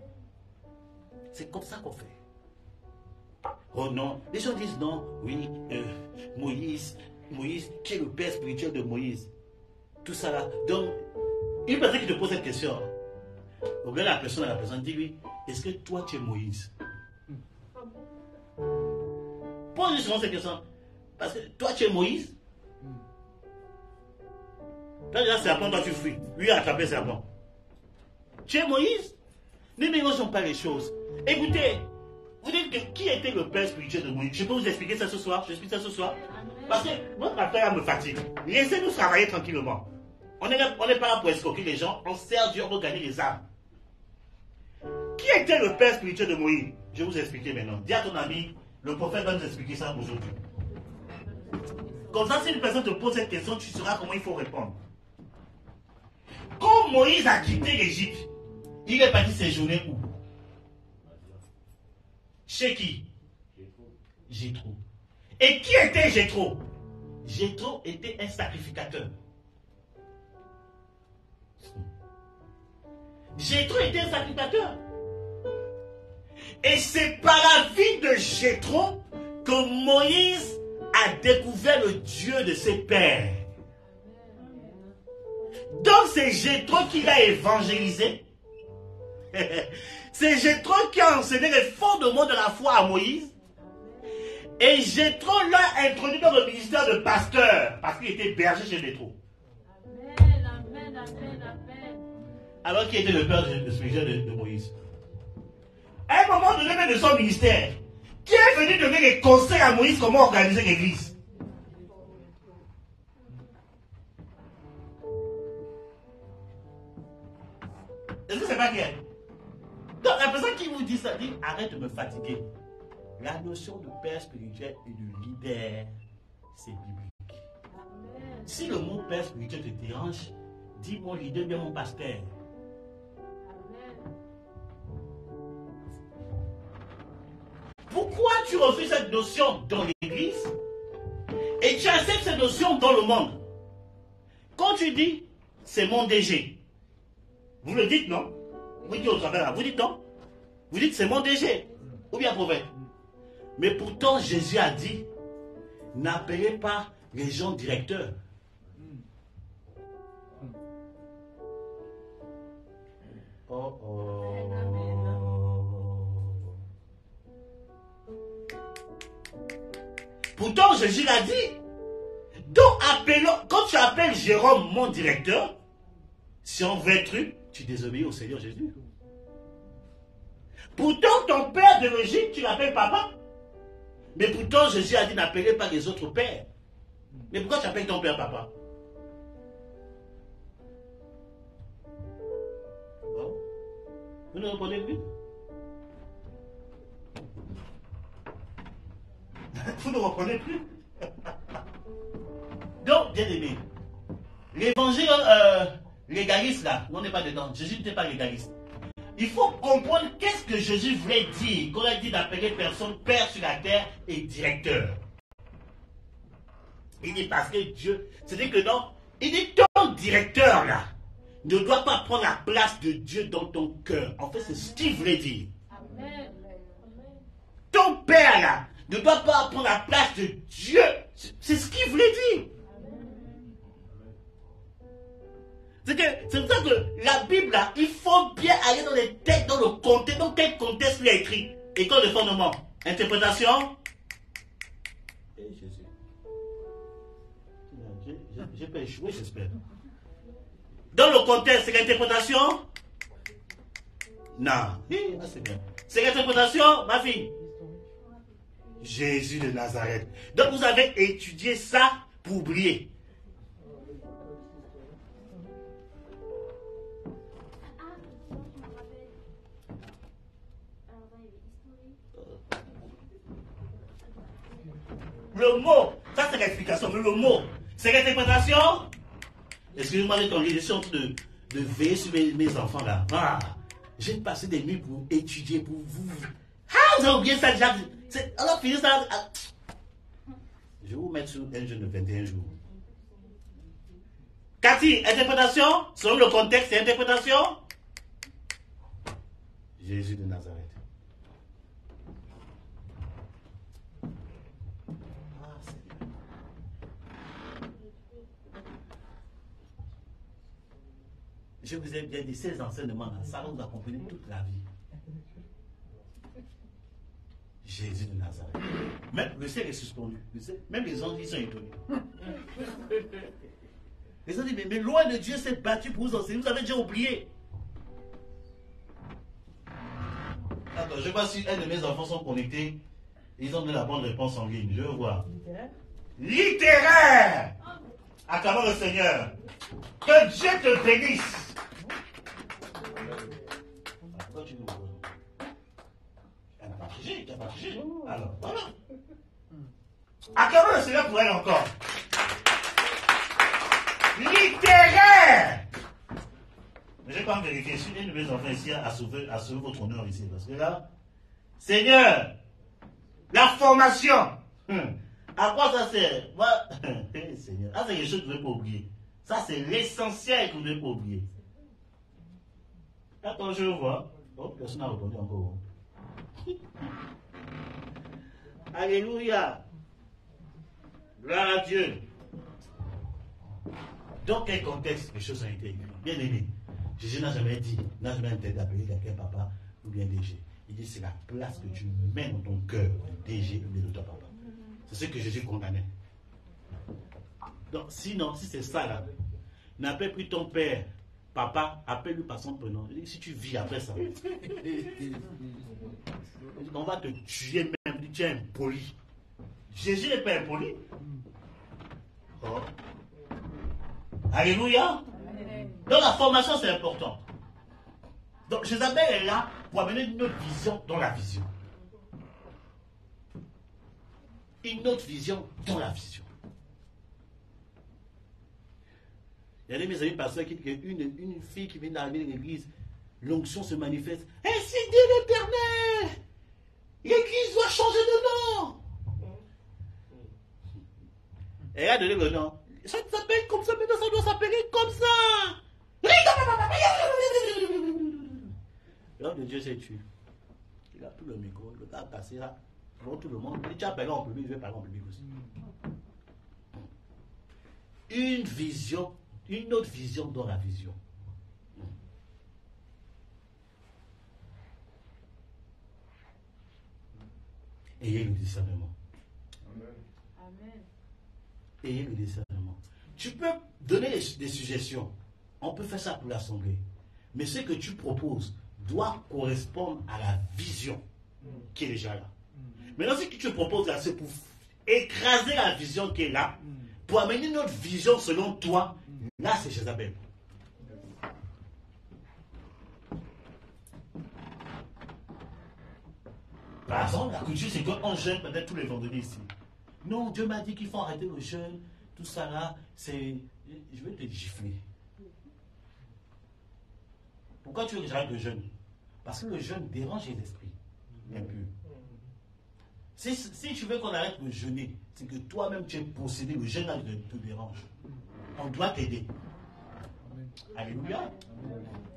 C'est comme ça qu'on fait. Oh non, les gens disent non, oui, Moïse, qui est le père spirituel de Moïse? Tout ça là. Donc, une personne qui te pose cette question, regarde la personne, dis-lui, est-ce que toi tu es Moïse? Pose justement cette question. Parce que toi tu es Moïse? Toi déjà serpent, toi tu fuis. Lui a attrapé serpent. Tu es Moïse? Ne mélangeons pas les choses. Écoutez, vous dites que qui était le père spirituel de Moïse? Je peux vous expliquer ça ce soir? J'explique ça ce soir? Parce que votre affaire me fatigue. Laissez-nous travailler tranquillement. On n'est pas là pour escroquer les gens. On sert Dieu pour gagner les âmes. Qui était le père spirituel de Moïse? Je vais vous expliquer maintenant. Dis à ton ami, le prophète va nous expliquer ça aujourd'hui. Comme ça, si une personne te pose cette question, tu sauras comment il faut répondre. Quand Moïse a quitté l'Égypte, il est parti séjourner où? Chez qui? Jéthro. Et qui était Jéthro? Jéthro était un sacrificateur. Jéthro était un sacrificateur. Et c'est par la vie de Jéthro que Moïse a découvert le Dieu de ses pères. Donc c'est Jéthro qui l'a évangélisé. C'est Jéthro qui a enseigné les fondements de la foi à Moïse. Et Jéthro l'a introduit dans le ministère de pasteur parce qu'il était berger chez Jéthro. Amen. Alors qui était le père spirituel de Moïse? À un moment donné même de son ministère, qui est venu donner des conseils à Moïse comment organiser l'église? Est-ce que c'est pas clair? Donc la personne qui vous dit ça dit arrête de me fatiguer. La notion de père spirituel et de leader, c'est biblique. Si le mot père spirituel te dérange, dis mon leader, bien mon pasteur. Pourquoi tu refuses cette notion dans l'église et tu acceptes cette notion dans le monde? Quand tu dis c'est mon DG, vous le dites non? Vous dites au travers là, vous dites non? Vous dites c'est mon DG ou bien prophète? Mais pourtant Jésus a dit n'appelez pas les gens directeurs. Oh oh. Pourtant, Jésus l'a dit. Donc, quand tu appelles Jérôme mon directeur, si on veut être, tu désobéis au Seigneur Jésus. Pourtant, ton père biologique, tu l'appelles papa. Mais pourtant, Jésus a dit n'appelez pas les autres pères. Mais pourquoi tu appelles ton père papa? Oh. Vous ne répondez plus? Vous ne reprenez plus. Donc, bien aimé, l'évangile légaliste là, on n'est pas dedans. Jésus n'était pas légaliste. Il faut comprendre qu'est-ce que Jésus voulait dire quand il a dit d'appeler personne père sur la terre et directeur. Il dit parce que Dieu, c'est-à-dire que non, il dit ton directeur là ne doit pas prendre la place de Dieu dans ton cœur. En fait, c'est ce qu'il voulait dire. Amen. Ton père là ne doit pas prendre la place de Dieu. C'est ce qu'il voulait dire. C'est pour ça que la Bible, là, il faut bien aller dans les textes, dans le contexte, dans quel contexte il a écrit. École de fondement. Interprétation. Et Jésus. J'ai pas échoué, j'espère. Dans le contexte, c'est l'interprétation. Non. C'est bien. C'est l'interprétation, ma fille. Jésus de Nazareth. Donc vous avez étudié ça pour oublier. Le mot, ça c'est l'explication, mais le mot, c'est l'interprétation. Excusez-moi les congrès, je suis en train de veiller sur mes enfants là. Ah, j'ai passé des nuits pour étudier, pour vous. Ah, vous avez oublié ça déjà. Alors finissez ça. Je vais vous mettre sur un jeûne de 21 jours. Cathy, interprétation, selon le contexte, c'est interprétation. Jésus de Nazareth. Je vous ai bien dit, ces enseignements-là, ça va vous accompagner toute la vie. Jésus de Nazareth. Même le ciel est suspendu. Même les anges, ils sont étonnés. Les anges disent, mais loin de Dieu s'est battu pour vous enseigner. Vous avez déjà oublié. Attends, je ne sais pas si un de mes enfants sont connectés. Ils ont donné la bonne réponse en ligne. Je veux voir. Littéraire. Acclamons le Seigneur. Que Dieu te bénisse. Pourquoi tu nous vois? Elle n'a pas triché, tu n'as pas triché. Alors, voilà. Acclamons le Seigneur pour elle encore. Littéraire. Mais je vais quand même vérifier si une de mes enfants ici a sauvé votre honneur ici. Parce que là, Seigneur, la formation. À quoi ça sert? Seigneur, ça c'est quelque chose que vous ne devez pas oublier. Ça c'est l'essentiel que vous ne devez pas oublier. Attends, je vois. Oh, personne n'a répondu encore. Alléluia. Gloire à Dieu. Dans quel contexte les choses ont été écrites? Bien aimé, Jésus n'a jamais dit, n'a jamais interdit d'appeler quelqu'un papa ou bien DG. Il dit c'est la place que tu mets dans ton cœur, DG ou bien de ton papa. C'est ce que Jésus condamnait. Donc sinon, si c'est ça là, n'appelle plus ton père papa, appelle-lui par son prénom. Si tu vis après ça, on va te tuer même, tu es impoli. Jésus n'est pas impoli. Oh. Alléluia. Donc la formation c'est important. Donc Jézabel est là pour amener une autre vision dans la vision. Une autre vision dans la vision. Il y a des mes amis pasteurs qui disent qu'une fille qui vient d'arriver dans l'église, l'onction se manifeste. Ainsi dit l'Éternel, l'église doit changer de nom. Et elle a donné le nom. Ça s'appelle comme ça, maintenant ça doit s'appeler comme ça. L'homme de Dieu s'est tué. Il a pris le micro, il a passé là. Pour tout le monde. Il dit, tu as parlé en public, je vais parler en public aussi. Une vision, une autre vision dans la vision. Ayez le discernement. Amen. Ayez le discernement. Tu peux donner des suggestions. On peut faire ça pour l'assemblée. Mais ce que tu proposes doit correspondre à la vision qui est déjà là. Maintenant, ce que tu proposes là, c'est pour écraser la vision qui est là, pour amener notre vision selon toi. Là, c'est Jézabel. Par exemple, la culture, c'est qu'on jeûne peut-être tous les vendredis ici. Non, Dieu m'a dit qu'il faut arrêter le jeûne. Tout ça là, c'est... Je vais te gifler. Pourquoi tu veux que j'arrête le jeûne? Parce que le jeûne dérange les esprits impurs. Si tu veux qu'on arrête de jeûner, c'est que toi-même tu es possédé, le jeûne là te dérange. On doit t'aider. Alléluia.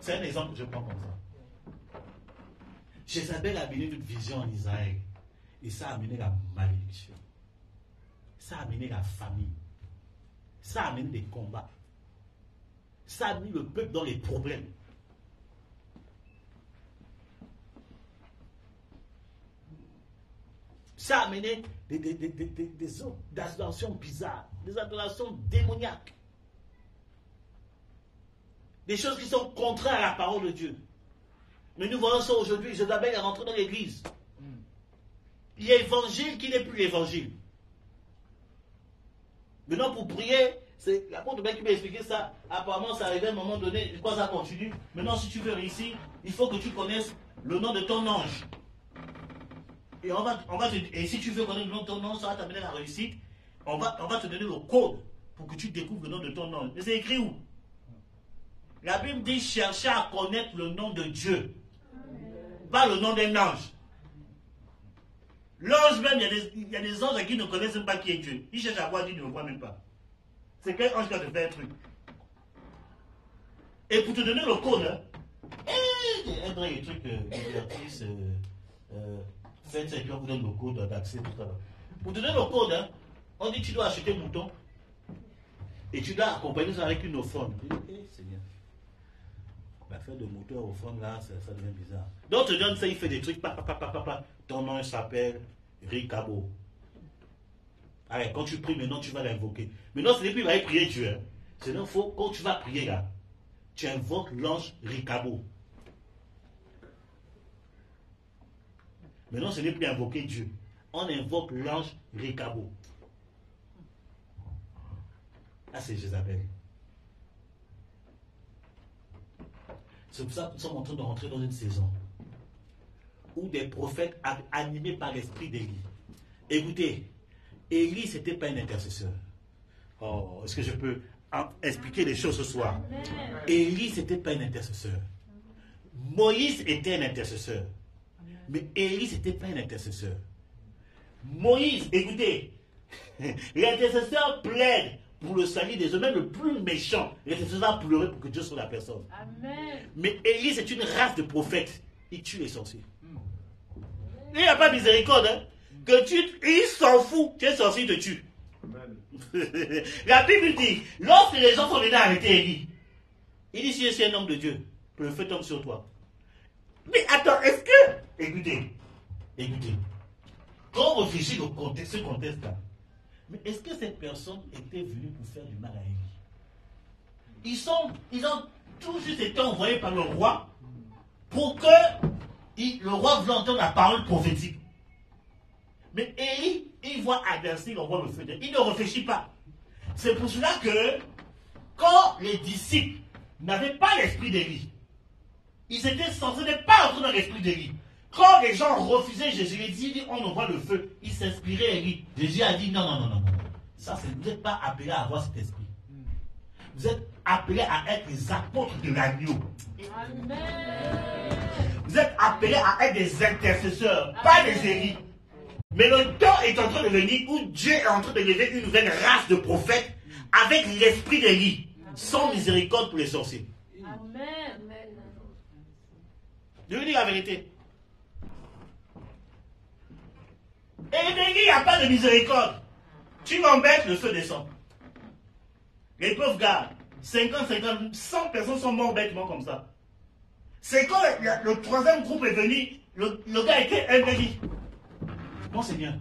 C'est un exemple que je prends comme ça. Jézabel a amené une vision en Israël. Et ça a amené la malédiction. Ça a amené la famille. Ça a amené des combats. Ça a amené le peuple dans les problèmes. Ça a amené des adorations bizarres, des adorations démoniaques. Des choses qui sont contraires à la parole de Dieu. Mais nous voyons ça aujourd'hui. Jézabel est rentré dans l'église. Il y a l'évangile qui n'est plus l'évangile. Maintenant, pour prier, c'est l'apôtre qui m'a expliqué ça. Apparemment, ça arrivait à un moment donné. Je crois que ça continue. Maintenant, si tu veux réussir, il faut que tu connaisses le nom de ton ange. Et si tu veux connaître le nom de ton ange, ça va t'amener à la réussite. On va te donner le code pour que tu découvres le nom de ton ange. Mais c'est écrit où? La Bible dit chercher à connaître le nom de Dieu. Pas le nom d'un ange. L'ange même, il y a des anges qui ne connaissent même pas qui est Dieu. Ils cherchent à voir Dieu, ils ne le voient même pas. C'est quel ange qui va te faire un truc. Et pour te donner le code, un vrai truc, divertisse, faites et puis on vous donne le code d'accès, tout ça. Pour te donner le code, on dit tu dois acheter un mouton et tu dois accompagner ça avec une offrande. Seigneur. L'affaire de moteur au fond là, ça devient bizarre. Donc tu donnes ça, il fait des trucs, ton nom s'appelle Ricabo. Allez, quand tu pries maintenant, tu vas l'invoquer. Maintenant, ce n'est plus il va prier Dieu. Hein. Sinon, quand tu vas prier là, tu invoques l'ange Ricabo. Maintenant, ce n'est plus invoquer Dieu. On invoque l'ange Ricabo. Là, c'est Jézabel. C'est pour ça que nous sommes en train de rentrer dans une saison où des prophètes animés par l'esprit d'Élie. Écoutez, Élie, ce n'était pas un intercesseur. Oh, est-ce que je peux expliquer les choses ce soir? Élie, ce n'était pas un intercesseur. Moïse était un intercesseur. Mais Élie, ce n'était pas un intercesseur. Moïse, écoutez, l'intercesseur plaide pour le salut des hommes, même le plus méchant. L'intercesseur va pleurer pour que Dieu sauve la personne. Amen. Mais Élie, c'est une race de prophètes. Il tue les sorciers. Il n'y a pas de miséricorde. Hein? Il s'en fout. Tu es sorcier, il te tue. La Bible dit, lorsque les gens sont venus arrêter Élie, il dit, si je suis un homme de Dieu, que le feu tombe sur toi. Mais attends, est-ce que... Écoutez, quand on réfléchit au contexte, ce contexte-là, mais est-ce que cette personne était venue pour faire du mal à Élie? Ils ont tous juste été envoyés par le roi pour que le roi voulait entendre la parole prophétique. Mais Élie, il voit Adassi, il envoie le feu. Il ne réfléchit pas. C'est pour cela que quand les disciples n'avaient pas l'esprit d'Élie, ils étaient censés ne pas entrer dans l'esprit d'Élie. Quand les gens refusaient Jésus, il dit on envoie le feu. Ils s'inspiraient Élie. Jésus a dit non. Ça, vous n'êtes pas appelés à avoir cet esprit. Vous êtes appelés à être les apôtres de l'agneau. Vous êtes appelés à être des intercesseurs, pas des Élie. Mais le temps est en train de venir où Dieu est en train de lever une nouvelle race de prophètes avec l'esprit d'Élie, sans miséricorde pour les sorciers. Amen. Je vous dis la vérité. Et Élie, il n'y a pas de miséricorde. Tu m'embêtes, le feu descend. Les pauvres gars, 50, 100 personnes sont mortes bêtement comme ça. C'est quand le troisième groupe est venu, le gars était imbécile. Non, Seigneur,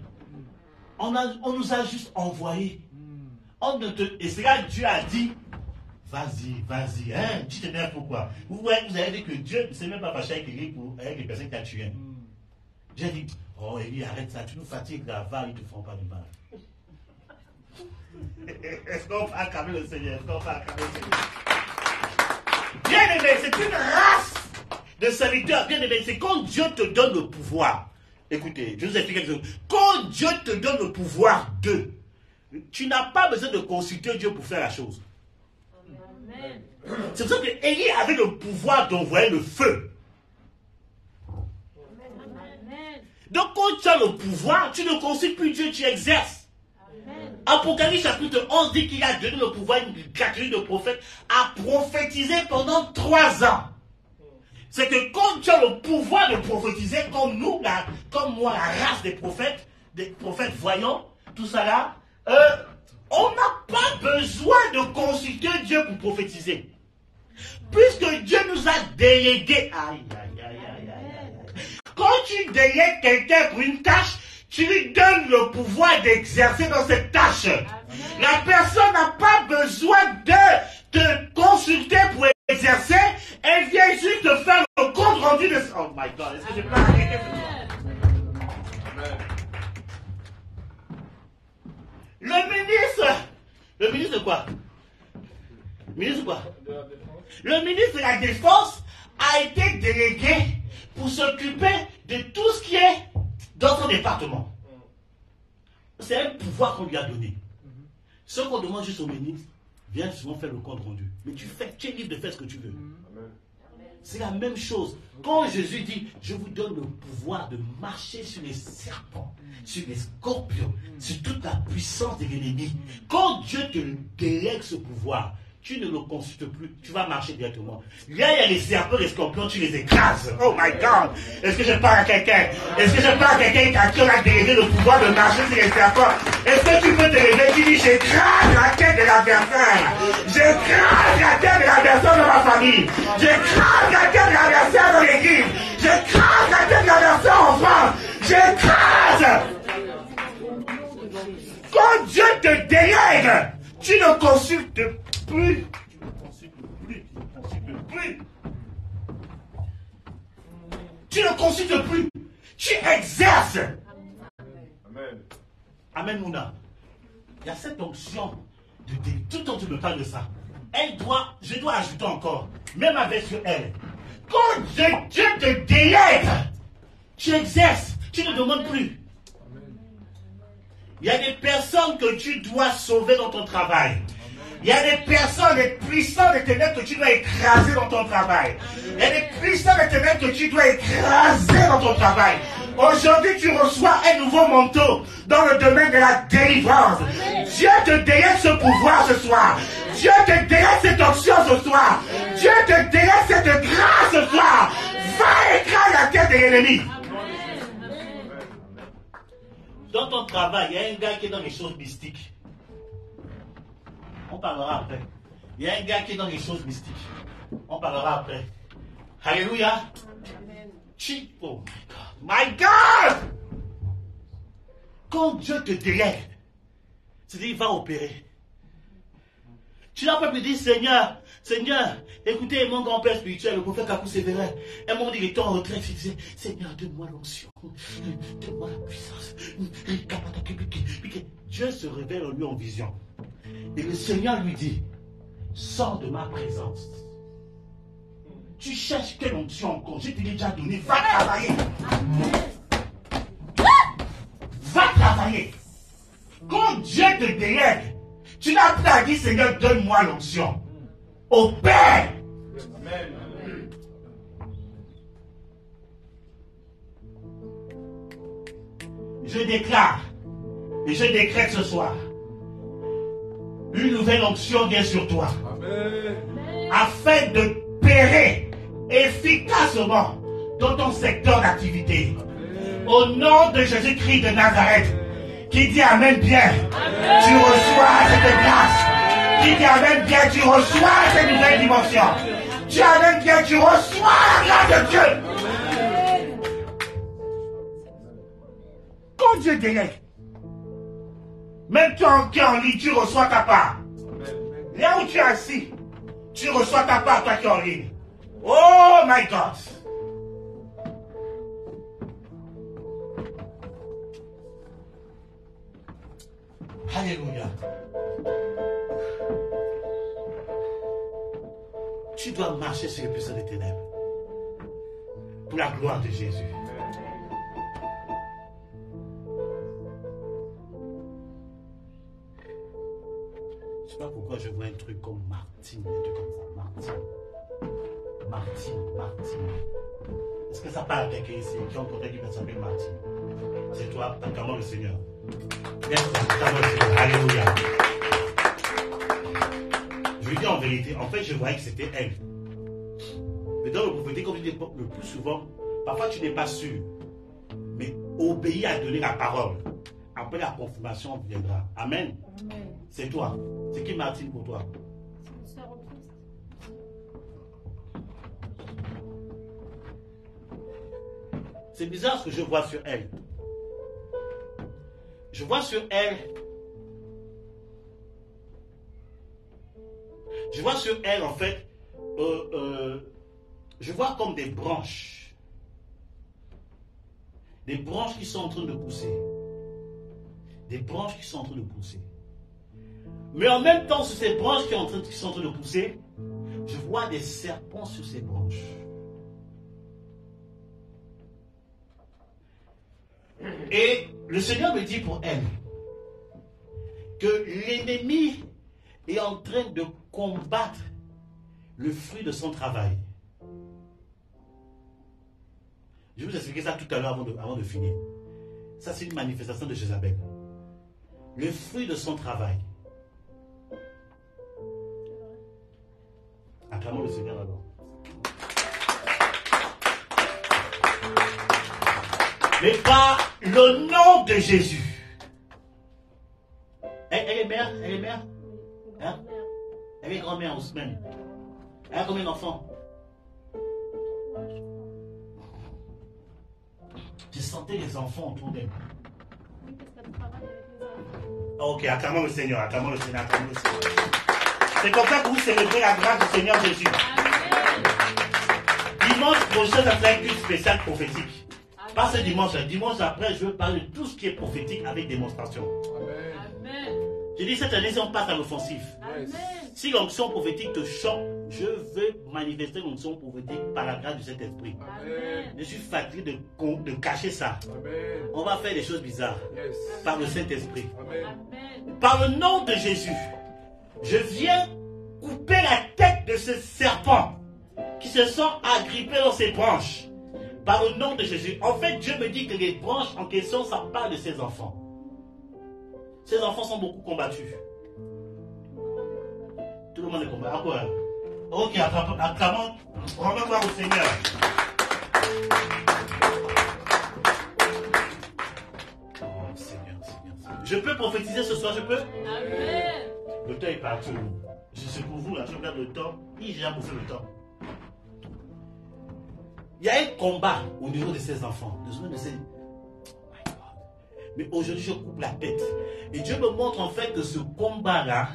on nous a juste envoyés. Et c'est là que Dieu a dit, vas-y, hein, tu te mets pourquoi? Vous avez dit que Dieu ne s'est même pas fâché avec Élie avec les personnes qui a tué. J'ai dit, oh Élie, arrête ça, tu nous fatigues là-bas, ils ne te font pas du mal. Est-ce qu'on va acclamer le Seigneur? Bien aimé, c'est une race de serviteurs. Bien aimé, c'est quand Dieu te donne le pouvoir. Écoutez, je vous explique quelque chose. Quand Dieu te donne le pouvoir tu n'as pas besoin de consulter Dieu pour faire la chose. Amen. C'est pour ça que Élie avait le pouvoir d'envoyer le feu. Amen. Donc quand tu as le pouvoir, tu ne consultes plus Dieu, tu exerces. Amen. Apocalypse chapitre 11 dit qu'il a donné le pouvoir à une catégorie de prophètes à prophétiser pendant 3 ans. C'est que quand tu as le pouvoir de prophétiser, comme nous, comme moi, la race des prophètes voyants, tout ça là, on n'a pas besoin de consulter Dieu pour prophétiser. Puisque Dieu nous a délégué. Quand tu délègues quelqu'un pour une tâche, tu lui donnes le pouvoir d'exercer dans cette tâche. Amen. La personne n'a pas besoin de te consulter pour exercer, elle vient juste te faire le compte rendu de... Oh my God, est-ce que je peux arrêter? Le ministre de quoi? Le ministre de la Défense a été délégué pour s'occuper de tout ce qui est dans son département. C'est un pouvoir qu'on lui a donné. Ce qu'on demande juste au ministre, viens souvent faire le compte rendu. Mais tu es libre de faire ce que tu veux. C'est la même chose. Quand Jésus dit, je vous donne le pouvoir de marcher sur les serpents, sur les scorpions, sur toute la puissance de l'ennemi. Quand Dieu te délègue ce pouvoir, tu ne le consultes plus, tu vas marcher directement. Là, il y a les serpents, les scorpions, tu les écrases. Oh my God! Est-ce que je parle à quelqu'un? Est-ce que je parle à quelqu'un qui a délégué le pouvoir de marcher sur les serpents? Est-ce que tu peux te lever, tu dis, j'écrase la tête de l'adversaire. J'écrase la caractère de l'aversion de ma famille. J'écrase le caractère de l'aversion dans l'église. J'écrase le caractère de l'aversion en France. J'écrase. Quand Dieu te délègue, tu ne consultes plus. Tu ne consultes plus. Tu exerces. Amen. Amen, Mouna. Il y a cette onction de tout le temps tu me parles de ça. Je dois ajouter encore, même avec sur elle. Quand Dieu te délègue, tu exerces, tu ne demandes plus. Il y a des personnes que tu dois sauver dans ton travail. Il y a des personnes, des puissants de ténèbres que tu dois écraser dans ton travail. Il y a des puissants de ténèbres que tu dois écraser dans ton travail. Aujourd'hui, tu reçois un nouveau manteau dans le domaine de la délivrance. Dieu te délègue ce pouvoir ce soir. Dieu te délègue cette onction ce soir. Dieu te délègue cette grâce ce soir. Va écraser la tête de l'ennemi. Dans ton travail, il y a un gars qui est dans les choses mystiques. On parlera après. Il y a un gars qui est dans les choses mystiques. On parlera après. Alléluia. Oh my God! Quand Dieu te délègue, c'est-à-dire il va opérer. Tu n'as pas pu dire, Seigneur, écoutez, mon grand-père spirituel, le prophète Kakou Sévérin, un moment il était en retraite, il disait, Seigneur, donne-moi l'onction, donne-moi la puissance. Dieu se révèle en lui en vision. Et le Seigneur lui dit, sors de ma présence. Tu cherches quelle onction encore? Je te l'ai déjà donné. Va travailler. Va travailler. Quand Dieu te délègue, tu n'as plus à dire, Seigneur, donne-moi l'onction. Opère. Amen. Je déclare et je décrète ce soir. Une nouvelle onction vient sur toi. Amen. Afin de pérer efficacement dans ton secteur d'activité. Au nom de Jésus-Christ de Nazareth, qui dit Amen bien, amen. Tu reçois cette grâce. Qui dit Amen bien, tu reçois cette nouvelle dimension. Tu Amen bien, tu reçois la grâce de Dieu. Quand Dieu délègue, même toi qui es en ligne, tu reçois ta part. Là où tu es assis, tu reçois ta part, toi qui es en ligne. Oh my God! Alléluia. Tu dois marcher sur les puissants des ténèbres pour la gloire de Jésus. Je ne sais pas pourquoi je vois un truc comme Martine, un truc comme ça. Martine. Est-ce que ça parle à quelqu'un ici qui a rencontré quelqu'un qui s'appelle Martine? C'est toi, acclamons le Seigneur. Acclamons le Seigneur. Alléluia. Je lui dis en vérité, en fait, je voyais que c'était elle. Mais dans le prophétique, comme je dis le plus souvent, parfois tu n'es pas sûr. Mais obéis à donner la parole. Après la confirmation viendra. Amen. Amen. C'est toi. C'est qui Martine pour toi? C'est bizarre ce que je vois sur elle. Je vois sur elle. Je vois sur elle, en fait, je vois comme des branches. Des branches qui sont en train de pousser. Des branches qui sont en train de pousser. Mais en même temps, sur ces branches qui sont en train de pousser, je vois des serpents sur ces branches. Et le Seigneur me dit pour elle que l'ennemi est en train de combattre le fruit de son travail. Je vais vous expliquer ça tout à l'heure avant de finir. Ça, c'est une manifestation de Jézabel. Le fruit de son travail. Acclamons le Seigneur alors. Mais par le nom de Jésus. Elle est mère? Hein? Elle est grand-mère en semaine. Elle a combien d'enfants? Tu sentais les enfants autour d'elle. Oui, parce qu'elle travaille avec les enfants. Ok, acclamons le Seigneur, acclamons le Seigneur, acclamons le Seigneur. C'est comme ça que vous célébrez la grâce du Seigneur Jésus. Amen. Dimanche prochain, ça sera une culte spéciale prophétique. Amen. Pas ce dimanche, le dimanche après, je veux parler de tout ce qui est prophétique avec démonstration. Amen. Je dis cette année, si on passe à l'offensif, Amen. si l'onction prophétique te choque, je veux manifester l'onction prophétique par la grâce du Saint-Esprit. Amen. Je suis fatigué de cacher ça. Amen. On va faire des choses bizarres Yes. par le Saint-Esprit. Amen. Amen. Par le nom de Jésus, je viens couper la tête de ce serpent qui se sont agrippés dans ses branches. Par le nom de Jésus. En fait, Dieu me dit que les branches en question, ça parle de ses enfants. Ces enfants sont beaucoup combattus. Tout le monde est combattu. À quoi? Ok, acclamons. Rendons gloire au Seigneur. Oh Seigneur, Seigneur. Je peux prophétiser ce soir, je peux? Amen. Le temps est partout. C'est pour vous, là, je regarde le temps. Il j'ai déjà bouffé le temps. Il y a un combat au niveau de ces enfants. De ces... Oh my God. Mais aujourd'hui, je coupe la tête. Et Dieu me montre en fait que ce combat-là,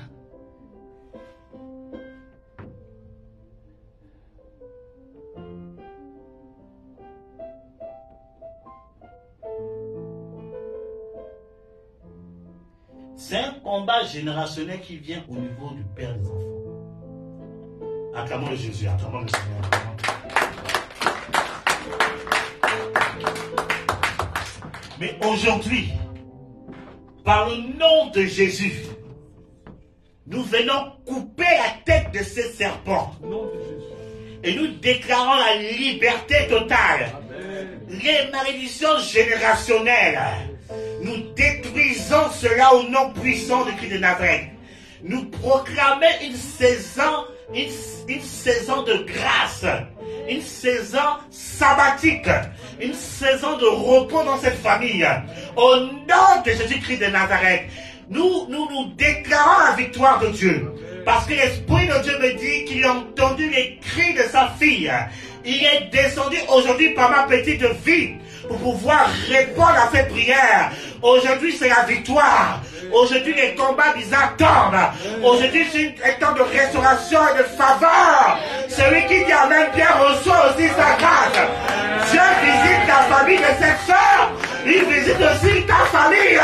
c'est un combat générationnel qui vient au niveau du Père des enfants. Acclamons le Jésus, acclamons le Seigneur. Acclamons. Mais aujourd'hui, par le nom de Jésus, nous venons couper la tête de ces serpents. Au nom de Jésus. Et nous déclarons la liberté totale. Amen. Les malédictions générationnelles. Nous détruisons cela au nom puissant du Christ de Nazareth. Nous proclamons une saison de grâce, une saison sabbatique, une saison de repos dans cette famille. Au nom de Jésus-Christ de Nazareth, nous déclarons la victoire de Dieu. Parce que l'Esprit de Dieu me dit qu'il a entendu les cris de sa fille. Il est descendu aujourd'hui par ma petite vie pour pouvoir répondre à cette prière. Aujourd'hui, c'est la victoire. Aujourd'hui, les combats bizarres tombent. Aujourd'hui, c'est un temps de restauration et de faveur. Celui qui dit Amen, Pierre reçoit aussi sa grâce. Dieu visite la famille de cette soeur. Il visite aussi ta famille.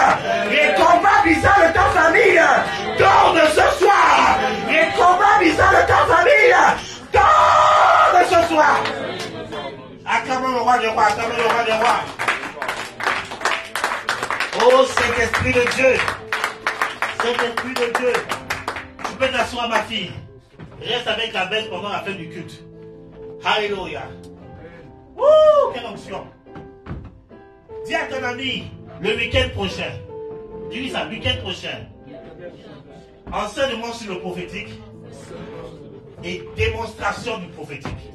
Les combats bizarres de ta famille tombent ce soir. Les combats bizarres de ta famille tombent ce soir. Acclamons le roi des rois, acclamons le roi des rois. Oh, Saint-Esprit de Dieu. Saint-Esprit de Dieu. Tu peux t'asseoir, ma fille. Reste avec la bête pendant la fin du culte. Alléluia. Wouh, quelle onction. Dis à ton ami, le week-end prochain. Dis-lui ça, le week-end prochain. Enseignement sur le prophétique et démonstration du prophétique.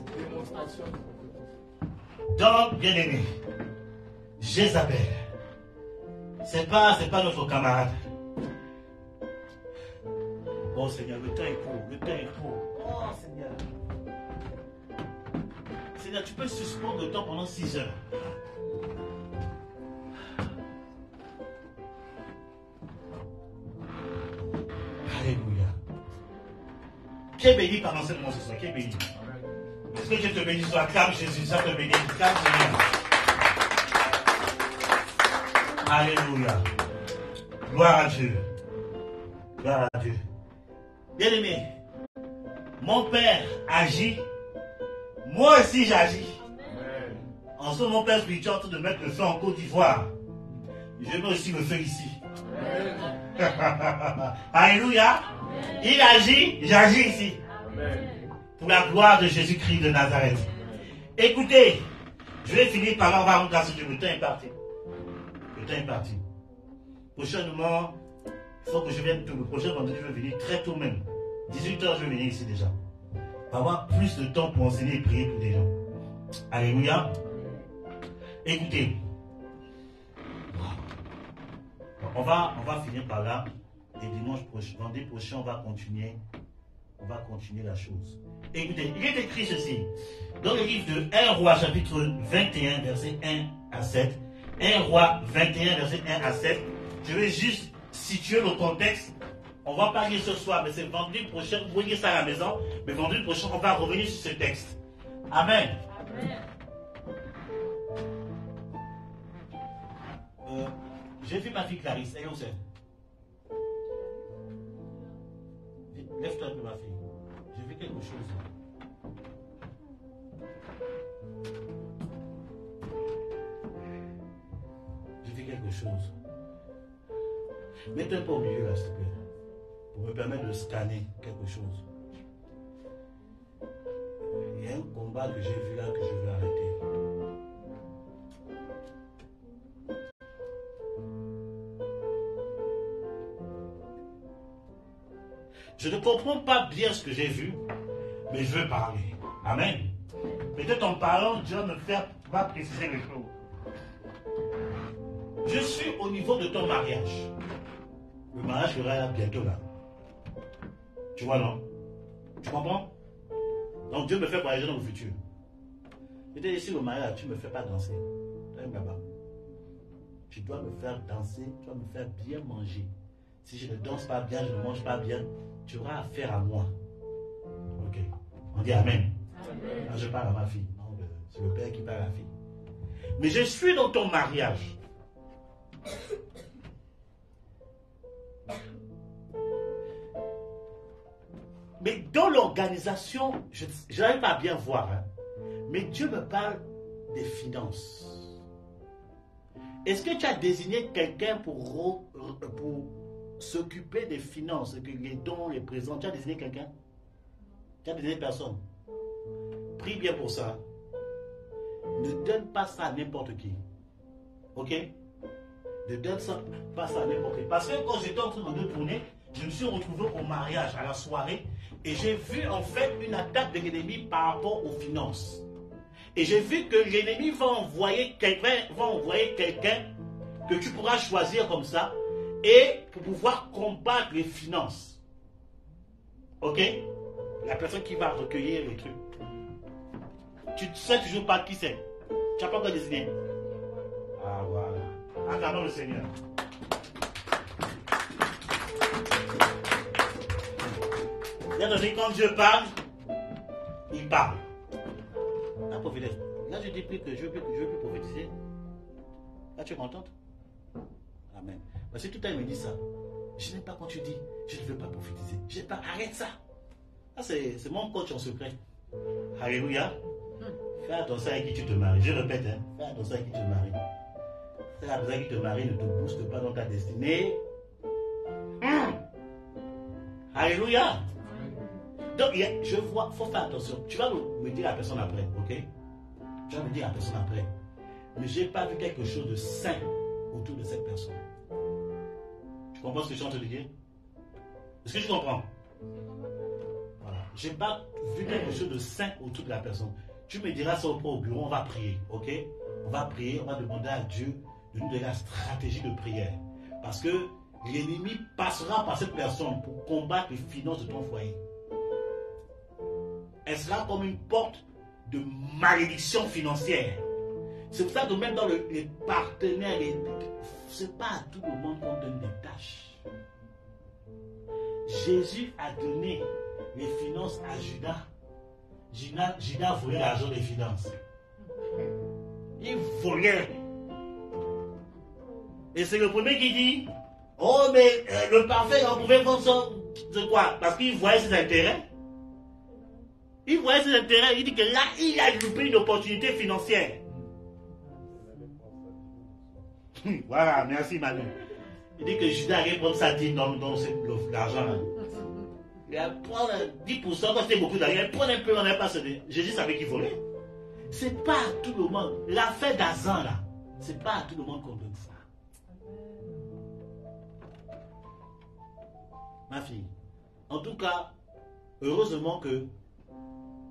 Donc, bien aimé, Jézabel, c'est pas notre camarade. Oh Seigneur, le temps est court, le temps est court. Oh Seigneur. Seigneur, tu peux suspendre le temps pendant 6 heures. Alléluia. Qui est béni par l'enseignement ce soir? Qui est béni? Est-ce que Dieu te bénisse? Soit acclame Jésus, ça te bénit. Acclame Seigneur. Alléluia. Gloire à Dieu. Gloire à Dieu. Bien aimé, mon Père agit. Moi aussi j'agis. En ce moment, mon Père spirituel est en train de mettre le feu en Côte d'Ivoire. Je mets aussi le feu ici. Alléluia. Il agit, j'agis ici. Pour la gloire de Jésus-Christ de Nazareth. Écoutez, je vais finir par là, on va rendre grâce à Dieu. Le temps est parti. Le temps est parti. Prochainement, il faut que je vienne tout. Le prochain vendredi, je vais venir très tôt même. 18h, je vais venir ici déjà. Pour avoir plus de temps pour enseigner et prier pour des gens. Alléluia. Écoutez. On va finir par là. Et dimanche prochain, vendredi prochain, on va continuer on va continuer la chose. Écoutez, il est écrit ceci. Dans le livre de 1 Roi, chapitre 21, verset 1 à 7. 1 Roi 21, verset 1 à 7. Je vais juste situer le contexte. On ne va pas lire ce soir, mais c'est vendredi prochain. Vous pouvez lire ça à la maison. Mais vendredi prochain, on va revenir sur ce texte. Amen. Amen. J'ai vu ma fille Clarisse. Et où c'est? Lève-toi un peu, ma fille. J'ai vu quelque chose. J'ai vu quelque chose. Mets-toi un peu au milieu, là, s'il te plaît. Pour me permettre de scanner quelque chose. Il y a un combat que j'ai vu là que je veux arrêter. Je ne comprends pas bien ce que j'ai vu, mais je veux parler. Amen. Peut-être en parlant, Dieu va préciser les choses. Je suis au niveau de ton mariage. Le mariage sera là bientôt là. Tu vois, non? Tu comprends? Donc Dieu me fait voyager dans le futur. Peut-être ici, le mariage, tu ne me fais pas danser. Tu dois me faire danser, tu dois me faire bien manger. Si je ne danse pas bien, je ne mange pas bien, tu auras affaire à moi. Ok. On dit Amen. Amen. Là, je parle à ma fille. Non, c'est le père qui parle à la fille. Mais je suis dans ton mariage. Mais dans l'organisation, je n'arrive pas à bien voir. Hein, mais Dieu me parle des finances. Est-ce que tu as désigné quelqu'un pour s'occuper des finances, les dons, les présents? Tu as désigné quelqu'un? Tu as désigné personne? Prie bien pour ça. Ne donne pas ça à n'importe qui. Ok? Ne donne pas ça à n'importe qui. Parce que quand j'étais en train de tourner, je me suis retrouvé au mariage, à la soirée, et j'ai vu en fait une attaque de l'ennemi par rapport aux finances. Et j'ai vu que l'ennemi va envoyer quelqu'un que tu pourras choisir comme ça, et pour pouvoir combattre les finances. Ok? La personne qui va recueillir les trucs. Tu ne sais toujours pas qui c'est. Tu n'as pas encore désigné. Ah voilà. Acclamons le Seigneur. Quand Dieu parle, il parle. La prophétesse. Là, je dis plus que je veux plus prophétiser. Là, tu es contente? Amen. Parce que tout le temps, il me dit ça. Je n'aime pas quand tu dis, je ne veux pas prophétiser. Je n'aime pas, arrête ça. Ça, c'est mon coach en secret. Alléluia. Fais attention à qui tu te maries. Je répète, hein. Fais attention à qui tu te maries. Fais attention à qui te marie, ne te booste pas dans ta destinée. Alléluia. Donc, je vois, il faut faire attention. Tu vas me dire à la personne après, ok? Tu vas me dire à la personne après. Mais je n'ai pas vu quelque chose de sain autour de cette personne. Tu comprends ce que je suis en train de dire? Est-ce que tu comprends? Voilà. Je n'ai pas vu quelque chose de sain autour de la personne. Tu me diras ça au bureau, on va prier, ok? On va prier, on va demander à Dieu de nous donner la stratégie de prière. Parce que l'ennemi passera par cette personne pour combattre les finances de ton foyer. Elle sera comme une porte de malédiction financière. C'est pour ça que même dans les partenaires, ce n'est pas à tout le monde qu'on donne des tâches. Jésus a donné les finances à Judas. Judas volait l'argent des finances. Il volait. Et c'est le premier qui dit, oh mais le parfait, on pouvait vendre ça de quoi? Parce qu'il voyait ses intérêts. Il voyait ses intérêts. Il dit que là, il a loupé une opportunité financière. Voilà, merci Manu. Il dit que Judas allait prendre sa dîme dans l'argent. Il va prendre 10%, quand c'était beaucoup d'argent, il prend un peu, on n'avait pas cédé. Jésus savait qu'il volait. C'est pas à tout le monde. L'affaire d'Azan, là, c'est pas à tout le monde qu'on donne ça. Ma fille, en tout cas, heureusement que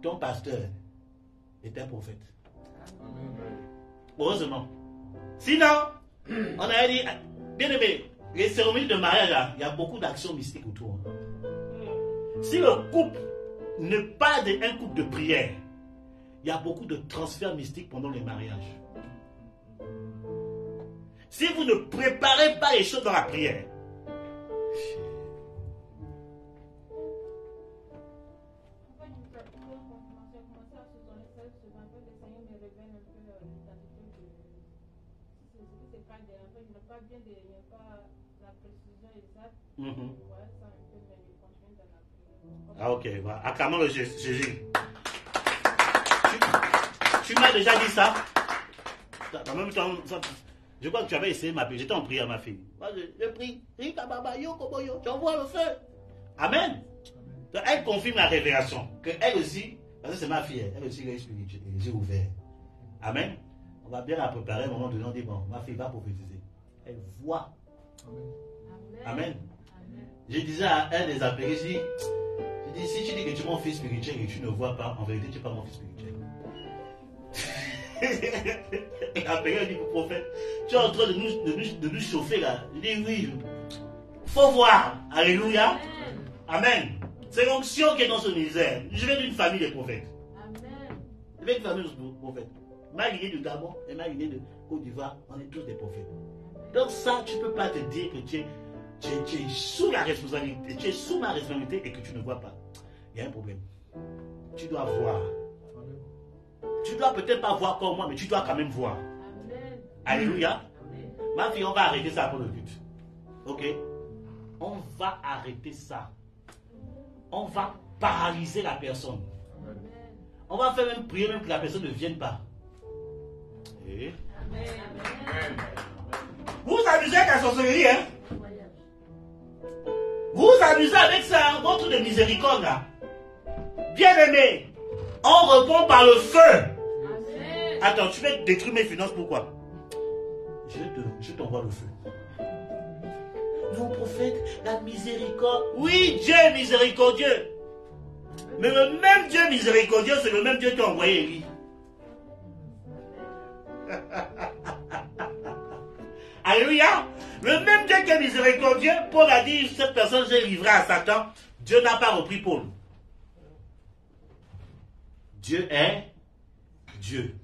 ton pasteur est un prophète. Heureusement. Sinon, on a dit, bien aimé, les cérémonies de mariage, là, il y a beaucoup d'actions mystiques autour. Si le couple n'est pas un couple de prière, il y a beaucoup de transferts mystiques pendant les mariages. Si vous ne préparez pas les choses dans la prière, ah ok, voilà. Acclamons le Jésus. Tu m'as déjà dit ça? En même temps, je crois que tu avais essayé de m'appeler. J'étais en prière, ma fille. Moi, je prie. J'envoie le feu. Amen. Donc, elle confirme la révélation. Que elle aussi, parce que c'est ma fille, elle aussi, elle est spirituelle, les yeux ouverts. Amen. On va bien la préparer. À un moment donné, on dit, bon, ma fille va prophétiser. Elle voit. Amen. Je disais à un des appelés, je dis, si tu dis que tu es mon fils spirituel et que tu ne vois pas, en vérité, tu n'es pas mon fils spirituel. Et appelé dit au prophète, tu es en train de nous chauffer là. Je dis, oui, faut voir. Alléluia. Amen. C'est l'onction qui est dans ce ministère. Je viens d'une famille de prophètes. Je viens d'une famille de prophètes. Ma lignée de Gabon et ma lignée de Côte d'Ivoire, on est tous des prophètes. Donc ça, tu ne peux pas te dire que tu es sous la responsabilité, tu es sous ma responsabilité et que tu ne vois pas. Il y a un problème. Tu dois voir. Tu dois peut-être pas voir comme moi, mais tu dois quand même voir. Amen. Alléluia. Amen. Ma fille, on va arrêter ça pour le but. Ok? On va arrêter ça. On va paralyser la personne. Amen. On va faire même prier même que la personne ne vienne pas. Et... Amen. Vous amusez avec la sorcellerie, hein? Vous amusez avec ça, votre de miséricorde là. Bien-aimé, on répond par le feu. Amen. Attends, tu veux détruire mes finances, pourquoi? Je t'envoie le feu. Mon prophète, la miséricorde. Oui, Dieu est miséricordieux. Mais le même Dieu miséricordieux, c'est le même Dieu qui a envoyé Élie. Alléluia. Le même Dieu qui est miséricordieux, Paul a dit, cette personne j'ai livré à Satan. Dieu n'a pas repris Paul. Dieu est Dieu.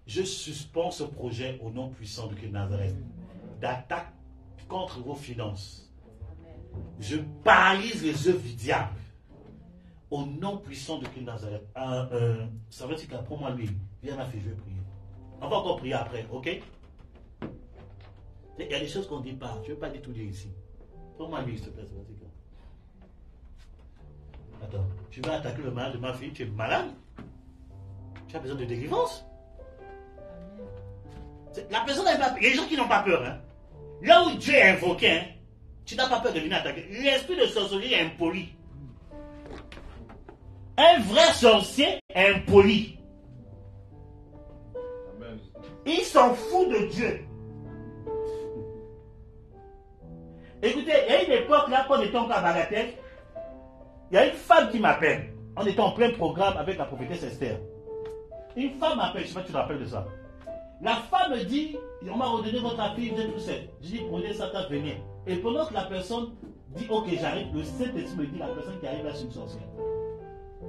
Je suspends ce projet au nom puissant de Christ Nazareth d'attaque contre vos finances. Je paralyse les œuvres du diable au nom puissant de Christ Nazareth. Ça veut dire qu'après-moi lui, viens ma fille, je vais prier. On va encore prier après, ok? Il y a des choses qu'on ne dit pas. Je ne vais pas tout dire ici. Prends-moi lui, s'il te plaît, attends, tu vas attaquer le malade de ma fille, tu es malade? Tu as besoin de délivrance? La personne n'a pas peur. Il y a des gens qui n'ont pas peur. Hein? Là où Dieu est invoqué, hein, tu n'as pas peur de venir attaquer. L'esprit de sorcellerie est impoli. Un vrai sorcier est impoli. Amen. Il s'en fout de Dieu. Écoutez, il y a une époque là, quand on était encore à Bagatelle, il y a une femme qui m'appelle. On était en plein programme avec la prophétesse Esther. Une femme m'appelle, je ne sais pas si tu te rappelles de ça. La femme me dit, on m'a redonné votre fille, vous êtes tout seul. Je dis, prenez ça, venez. Et pendant que la personne dit, ok, j'arrive, le Saint-Esprit me dit, la personne qui arrive là, c'est une sorcière. Je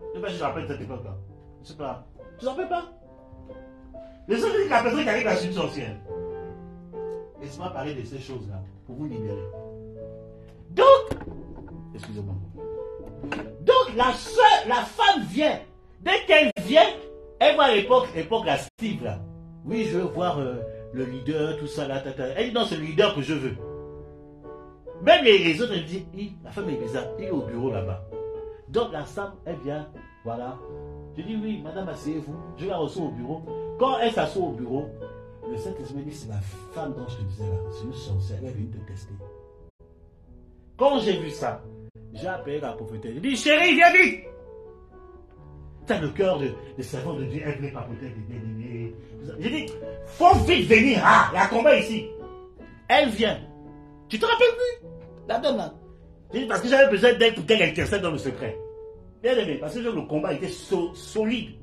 ne sais pas si je me rappelle de cette époque-là. Je ne sais pas. Tu ne te rappelles pas? Le seul dit que la personne qui arrive là, c'est une sorcière. Laisse-moi parler de ces choses-là, pour vous libérer. Donc, excusez-moi. Donc, la femme vient. Dès qu'elle vient, elle voit l'époque la Steve là. Oui, je veux voir le leader, tout ça là. Elle dit non, c'est le leader que je veux. Même les autres, elle dit, la femme est bizarre, il est au bureau là-bas. Donc la femme, elle vient, voilà. Je dis oui, madame, asseyez-vous. Je la reçois au bureau. Quand elle s'assoit au bureau, le Saint-Esprit me dit, c'est la femme dont je te disais là. C'est une sorcière, elle est venue te tester. Quand j'ai vu ça, j'ai appelé la prophétesse. J'ai dit, chérie, viens vite. T'as le cœur de servant de Dieu, elle voulait papoter des bien-aimés. J'ai dit, faut vite venir. Ah, il y a un combat ici. Elle vient. Tu te rappelles plus? La dame là. J'ai dit, parce que j'avais besoin d'elle pour qu'elle intercède dans le secret. Bien aimé, parce que le combat était solide.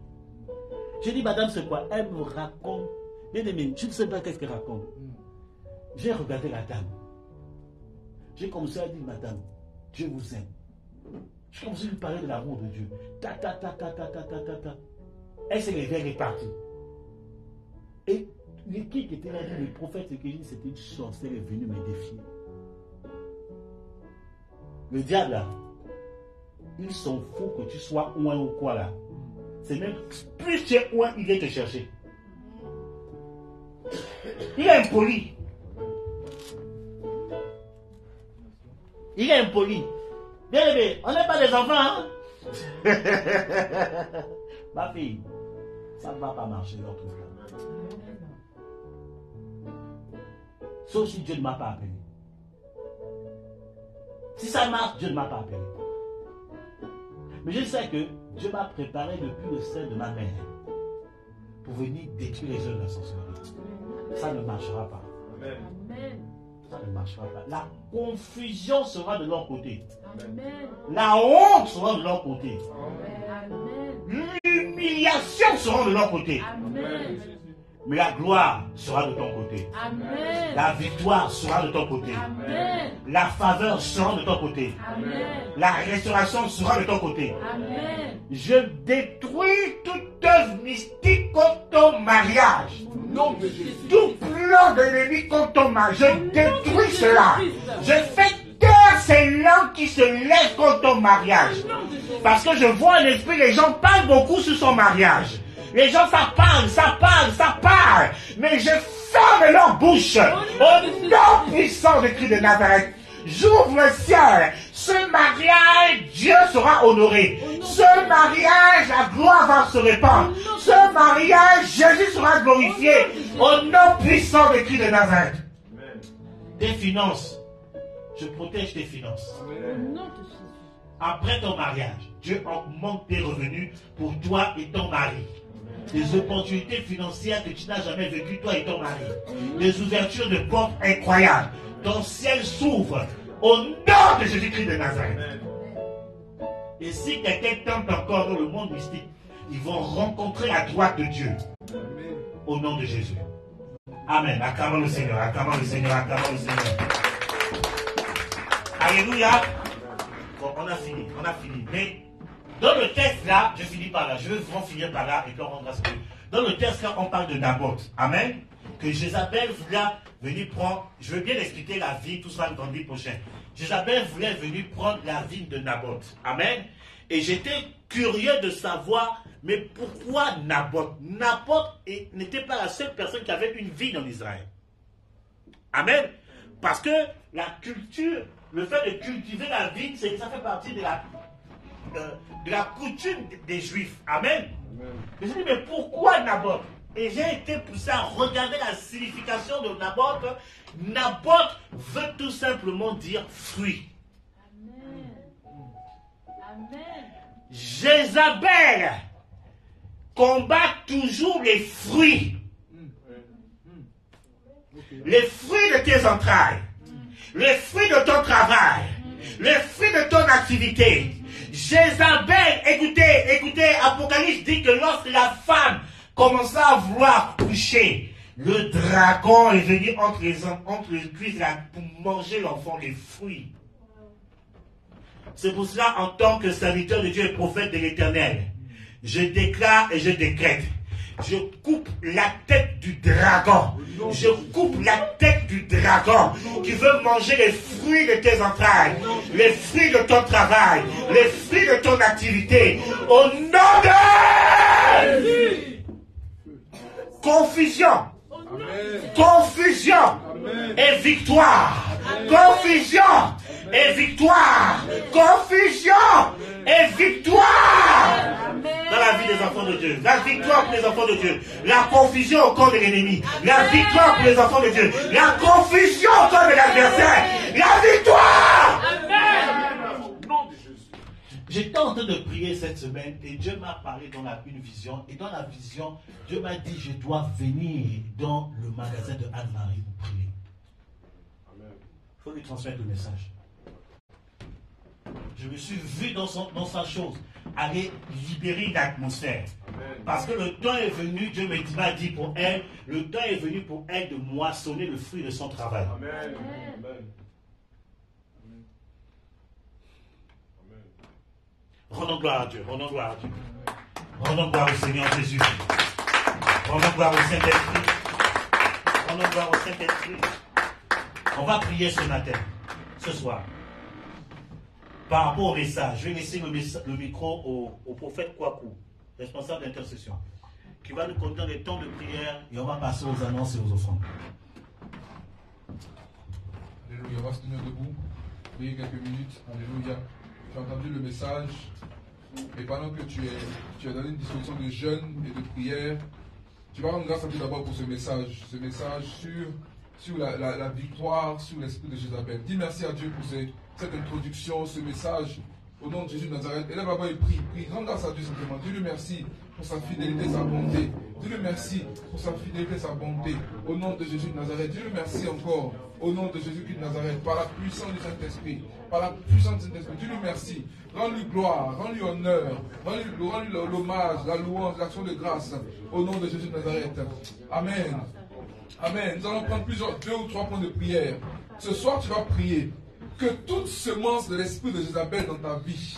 J'ai dit, madame, c'est quoi? Elle me raconte. Bien aimé, tu ne sais pas qu'est-ce qu'elle raconte. J'ai regardé la dame. J'ai commencé à dire, madame, Dieu vous aime. Je commence à lui parler de l'amour de Dieu. Ta, ta, ta, ta, ta, ta, ta, ta, ta. Elle s'est levée, elle est partie. Et l'équipe qui était là, le prophète, qui dit c'était une sorcière, elle est venue me défier. Le diable là, ils s'en fout que tu sois loin ou quoi là. C'est même plus tu es loin, il vient te chercher. Il est impoli. Il est impoli. Bien aimé, on n'est pas des enfants, hein? Ma fille, ça ne va pas marcher leur truc là. Sauf si Dieu ne m'a pas appelé. Si ça marche, Dieu ne m'a pas appelé. Mais je sais que Dieu m'a préparé depuis le sein de ma mère pour venir détruire les œuvres de la sorcellerie. Ça ne marchera pas. Amen. Ça ne marchera pas. La confusion sera de leur côté. Amen. La honte sera de leur côté. Amen. L'humiliation sera de leur côté. Amen. Mais la gloire sera de ton côté. Amen. La victoire sera de ton côté. Amen. La faveur sera de ton côté. Amen. La restauration sera de ton côté. Amen. Je détruis toute œuvre mystique contre ton mariage. Tout plan de l'ennemi contre ton mariage. Je détruis cela. Je fais taire ces langues qui se lèvent contre ton mariage. Parce que je vois en esprit, les gens parlent beaucoup sur son mariage. Les gens, ça parle, ça parle, ça parle. Mais je ferme leur bouche. Au nom puissant de Christ de Nazareth. J'ouvre le ciel. Ce mariage, Dieu sera honoré. Ce mariage, la gloire va se répandre. Ce mariage, Jésus sera glorifié. Au nom puissant de Christ de Nazareth. Tes finances. Je protège tes finances. Après ton mariage, Dieu augmente tes revenus pour toi et ton mari. Des opportunités financières que tu n'as jamais vécues, toi et ton mari. Des ouvertures de portes incroyables. Ton ciel s'ouvre au nom de Jésus-Christ de Nazareth. Et si quelqu'un tente encore dans le monde mystique, ils vont rencontrer la droite de Dieu. Au nom de Jésus. Amen. Acclamons le Seigneur, acclamons le Seigneur, acclamons le Seigneur. Alléluia. Bon, on a fini. Mais dans le texte là, je finis par là. Je veux vraiment finir par là et puis on rendra ce que. Dans le texte là, on parle de Naboth. Amen. Que Jézabel voulait venir prendre. Je veux bien expliquer la vie, tout ça, vendredi prochain. Jézabel voulait venir prendre la ville de Naboth. Amen. Et j'étais curieux de savoir, mais pourquoi Naboth? Naboth n'était pas la seule personne qui avait une ville en Israël. Amen. Parce que la culture, le fait de cultiver la vigne, ça fait partie de la coutume des Juifs. Amen. Je me suis dit, mais pourquoi Naboth? Et j'ai été poussé à regarder la signification de Naboth. Naboth veut tout simplement dire fruit. Amen. Amen. Jézabel combat toujours les fruits. Les fruits de tes entrailles. Les fruits de ton travail. Les fruits de ton activité. Jézabel, écoutez, Apocalypse dit que lorsque la femme commença à vouloir coucher, le dragon est venu entre les cuisses pour manger l'enfant, les fruits. C'est pour cela, en tant que serviteur de Dieu et prophète de l'Éternel, je déclare et je décrète. Je coupe la tête du dragon. Je coupe la tête du dragon qui veut manger les fruits de tes entrailles, les fruits de ton travail, les fruits de ton activité. Au nom de Jésus. Confusion. Confusion et victoire. Confusion et victoire. Confusion et victoire. Dans la vie des enfants de Dieu. La victoire pour les enfants de Dieu. La confusion au corps de l'ennemi. La victoire pour les enfants de Dieu. La confusion au corps de l'adversaire. La victoire. J'étais en train de prier cette semaine et Dieu m'a parlé dans une vision. Et dans la vision, Dieu m'a dit, je dois venir dans le magasin de Anne-Marie pour prier. Il faut lui transmettre le message. Je me suis vu dans sa chose, aller libérer l'atmosphère. Parce que le temps est venu, Dieu m'a dit pour elle, le temps est venu pour elle de moissonner le fruit de son travail. Amen. Rendons gloire à Dieu. Rendons gloire à Dieu. Rendons gloire au Seigneur Jésus. Rendons gloire au Saint-Esprit. Rendons gloire au Saint-Esprit. On va prier ce matin, ce soir. Par rapport au message, je vais laisser le micro au prophète Kwaku, responsable d'intercession, qui va nous conduire les temps de prière et on va passer aux annonces et aux offrandes. Alléluia, on va se tenir debout, prier quelques minutes. Alléluia. Tu as entendu le message et pendant que tu es dans une disposition de jeûne et de prière, tu vas rendre grâce à Dieu d'abord pour ce message sur la victoire sur l'esprit de Jézabel. Dis merci à Dieu pour cette introduction, ce message au nom de Jésus de Nazareth. Et là, d'abord, il prie. Rends grâce à Dieu simplement. Dis-lui merci pour sa fidélité, sa bonté. Dis-lui merci pour sa fidélité, sa bonté. Au nom de Jésus de Nazareth. Dis-lui merci encore. Au nom de Jésus-Christ de Nazareth. Par la puissance du Saint-Esprit. Par la puissance du Saint-Esprit. Dis-lui merci. Rends-lui gloire. Rends-lui honneur. Rends-lui l'hommage, la louange, l'action de grâce. Au nom de Jésus de Nazareth. Amen. Amen. Nous allons prendre 2 ou 3 points de prière. Ce soir, tu vas prier que toute semence de l'esprit de Jézabel dans ta vie,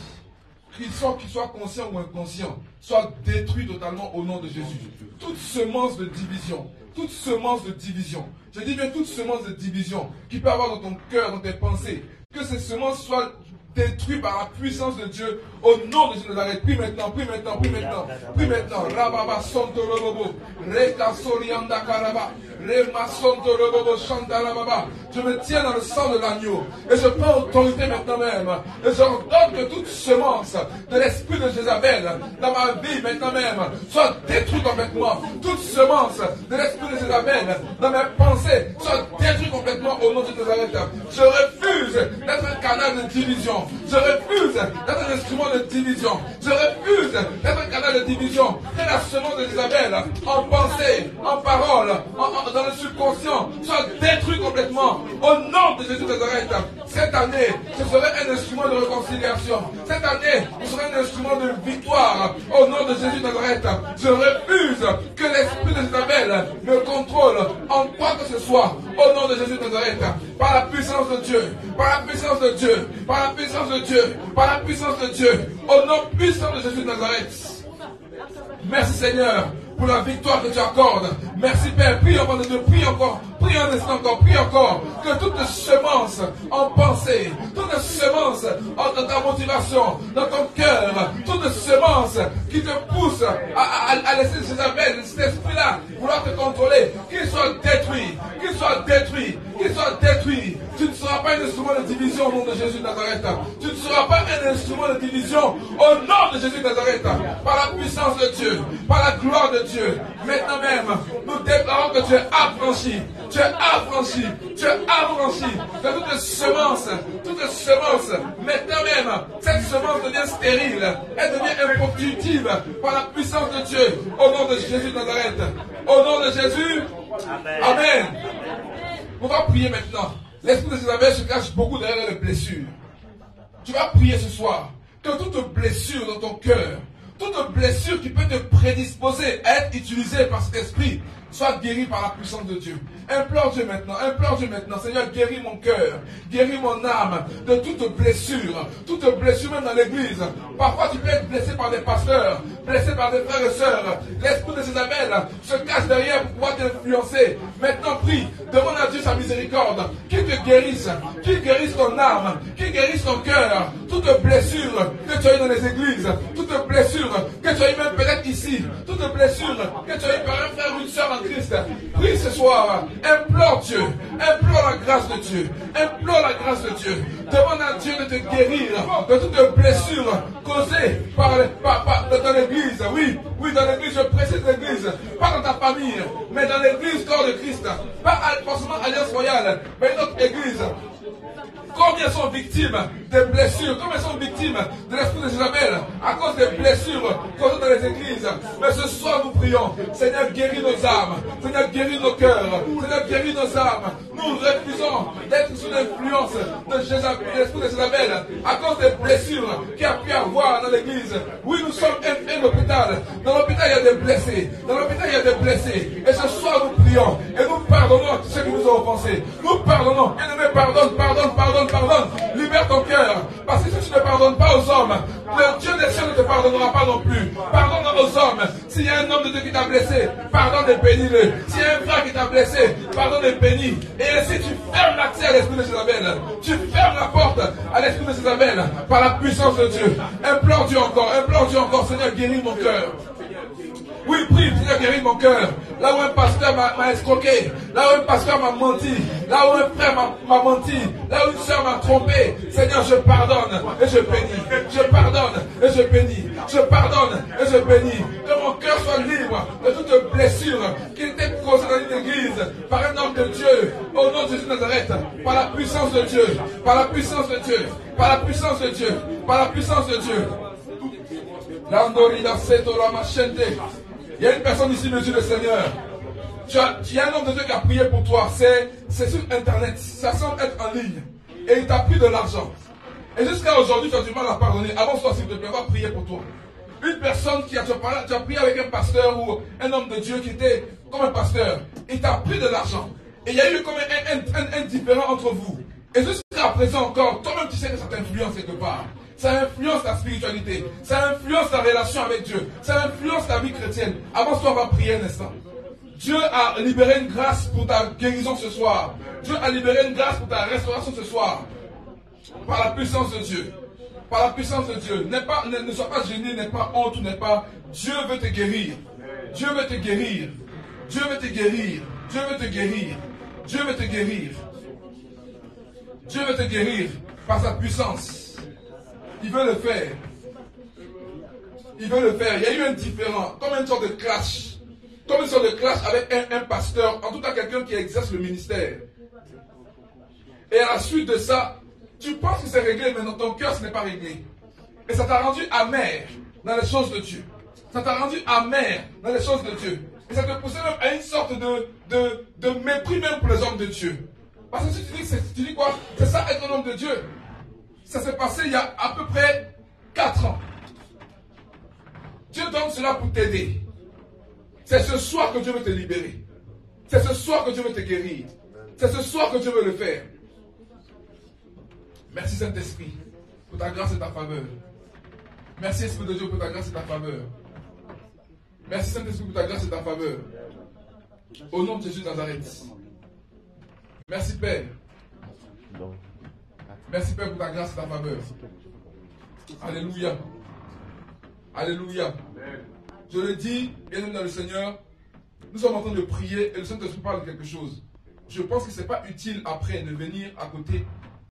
qu'il soit conscient ou inconscient, soit détruit totalement au nom de Jésus. Toute semence de division, toute semence de division, je dis bien toute semence de division qui peut avoir dans ton cœur, dans tes pensées, que ces semences soient détruites par la puissance de Dieu au nom de Jésus de Nazareth. Prie maintenant, prie maintenant, prie maintenant, prie maintenant. Rababa Santo Robobo, Reka Sorianda Karaba, Rema Santo Robobo, Chantala Baba. Je me tiens dans le sang de l'agneau et je prends autorité maintenant même. Et j'ordonne que toute semence de l'esprit de Jézabel dans ma vie maintenant même soit détruite complètement. Toute semence de l'esprit de Jézabel dans mes pensées soit détruite complètement au nom de Jésus de Nazareth. Je refuse d'être un canal de division. Je refuse d'être un instrument de division. Je refuse d'être un canal de division. Que la semence de Jézabel en pensée, en parole, dans le subconscient soit détruite complètement. Au nom de Jésus de Nazareth, cette année, je serai un instrument de réconciliation. Cette année, je serai un instrument de victoire. Au nom de Jésus de Nazareth, je refuse que l'esprit de Jézabel me contrôle en quoi que ce soit. Au nom de Jésus de Nazareth, par la puissance de Dieu, par la puissance de Dieu, par la puissance de Dieu, par la puissance de Dieu, au nom puissant de Jésus de Nazareth. Merci Seigneur pour la victoire que tu accordes. Merci Père, prie encore de Dieu, prie encore, prie un instant encore, prie encore, que toute semence en pensée, toute semence dans ta motivation, dans ton cœur, toute semence qui te pousse à laisser Jézabel, cet esprit-là, vouloir te contrôler, qu'il soit détruit, qu'il soit détruit, qu'il soit détruit. Tu ne seras pas un instrument de division au nom de Jésus de Nazareth. Tu ne seras pas un instrument de division au nom de Jésus de Nazareth. Par la puissance de Dieu, par la gloire de Dieu. Maintenant même, nous déclarons que tu es affranchi. Tu es affranchi. Tu es affranchi de toute semence. Maintenant même, cette semence devient stérile. Elle devient improductive par la puissance de Dieu. Au nom de Jésus de Nazareth. Au nom de Jésus. Amen. Amen. On va prier maintenant. L'esprit de Jézabel se cache beaucoup derrière les blessures. Tu vas prier ce soir que toute blessure dans ton cœur, toute blessure qui peut te prédisposer à être utilisée par cet esprit, soit guérie par la puissance de Dieu. Implore Dieu maintenant, Seigneur, guéris mon cœur, guéris mon âme de toute blessure même dans l'église. Parfois tu peux être blessé par des pasteurs, blessé par des frères et sœurs. L'esprit de Jézabel se cache derrière pour pouvoir t'influencer. Maintenant prie, demande à Dieu sa miséricorde, qu'il te guérisse, qu'il guérisse ton âme, qu'il guérisse ton cœur. Toute blessure que tu as eu dans les églises, toute blessure que tu as eu même peut-être ici, toute blessure que tu as eu par un frère ou une sœur en Christ, prie ce soir. Implore Dieu, implore la grâce de Dieu, implore la grâce de Dieu. Demande à Dieu de te guérir de toute blessure causée dans l'église. Oui, dans l'église, je précise l'église, pas dans ta famille, mais dans l'église corps de Christ, pas forcément Alliance Royale, mais une autre église. Combien sont victimes des blessures? Combien sont victimes de l'esprit de Jézabel à cause des blessures causées dans les églises? Mais ce soir nous prions, Seigneur, guéris nos âmes, Seigneur, guéris nos cœurs, Seigneur, guéris nos âmes. Nous refusons d'être sous l'influence de l'esprit de Jézabel à cause des blessures qu'il a pu avoir dans l'église. Oui, nous sommes un hôpital. Dans l'hôpital, il y a des blessés. Et ce soir, nous prions et nous pardonnons à tous ceux qui nous ont offensés. Nous pardonnons. Bien-aimé, pardonne. Libère ton cœur. Parce que si tu n'es pardonne pas aux hommes, le Dieu des cieux ne te pardonnera pas non plus. Pardonne aux hommes. S'il y a un homme de Dieu qui t'a blessé, pardonne et bénis-le. S'il y a un frère qui t'a blessé, pardonne et bénis. Et ainsi tu fermes l'accès à l'esprit de Jézabel. Tu fermes la porte à l'esprit de Jézabel par la puissance de Dieu. Implore Dieu encore, Seigneur, guéris mon cœur. Oui, prie, Seigneur, guéris mon cœur. Là où un pasteur m'a escroqué, là où un pasteur m'a menti, là où un frère m'a menti, là où une soeur m'a trompé, Seigneur, je pardonne et je bénis. Je pardonne et je bénis. Je pardonne et je bénis. Que mon cœur soit libre de toute blessure qui était causée dans une église par un homme de Dieu, au nom de Jésus de Nazareth, par la puissance de Dieu, par la puissance de Dieu, par la puissance de Dieu, par la puissance de Dieu. Il y a une personne ici, monsieur le Seigneur. Il y a un homme de Dieu qui a prié pour toi. C'est sur Internet. Ça semble être en ligne. Et il t'a pris de l'argent. Et jusqu'à aujourd'hui, tu as du mal à pardonner. Avance-toi, s'il te plaît. Va prier pour toi. Une personne qui a prié avec un pasteur ou un homme de Dieu qui était comme un pasteur. Il t'a pris de l'argent. Et il y a eu comme un différend entre vous. Et jusqu'à présent encore, toi-même tu sais que ça t'influence quelque part. Ça influence ta spiritualité. Ça influence ta relation avec Dieu. Ça influence ta vie chrétienne. Avance-toi, on va prier un instant. Dieu a libéré une grâce pour ta guérison ce soir. Dieu a libéré une grâce pour ta restauration ce soir. Par la puissance de Dieu. Par la puissance de Dieu. Ne sois pas gêné, n'aie pas honte, ou n'aie pas. Dieu veut te guérir. Dieu veut te guérir. Dieu veut te guérir. Dieu veut te guérir. Dieu veut te guérir. Dieu veut te guérir par sa puissance. Il veut le faire. Il veut le faire. Il y a eu un différend, comme une sorte de clash. Comme une sorte de clash avec un pasteur, en tout cas quelqu'un qui exerce le ministère. Et à la suite de ça, tu penses que c'est réglé, mais dans ton cœur, ce n'est pas réglé. Et ça t'a rendu amer dans les choses de Dieu. Ça t'a rendu amer dans les choses de Dieu. Et ça te poussait même à une sorte de mépris même pour les hommes de Dieu. Parce que si tu dis quoi? C'est ça être un homme de Dieu. Ça s'est passé il y a à peu près 4 ans. Dieu donne cela pour t'aider. C'est ce soir que Dieu veut te libérer. C'est ce soir que Dieu veut te guérir. C'est ce soir que Dieu veut le faire. Merci Saint-Esprit pour ta grâce et ta faveur. Merci Esprit de Dieu pour ta grâce et ta faveur. Merci Saint-Esprit pour ta grâce et ta faveur. Au nom de Jésus de Nazareth. Merci Père. Merci Père pour ta grâce et ta faveur. Alléluia. Alléluia. Je le dis, bien-aimé dans le Seigneur, nous sommes en train de prier et le Saint-Esprit parle de quelque chose. Je pense que ce n'est pas utile après de venir à côté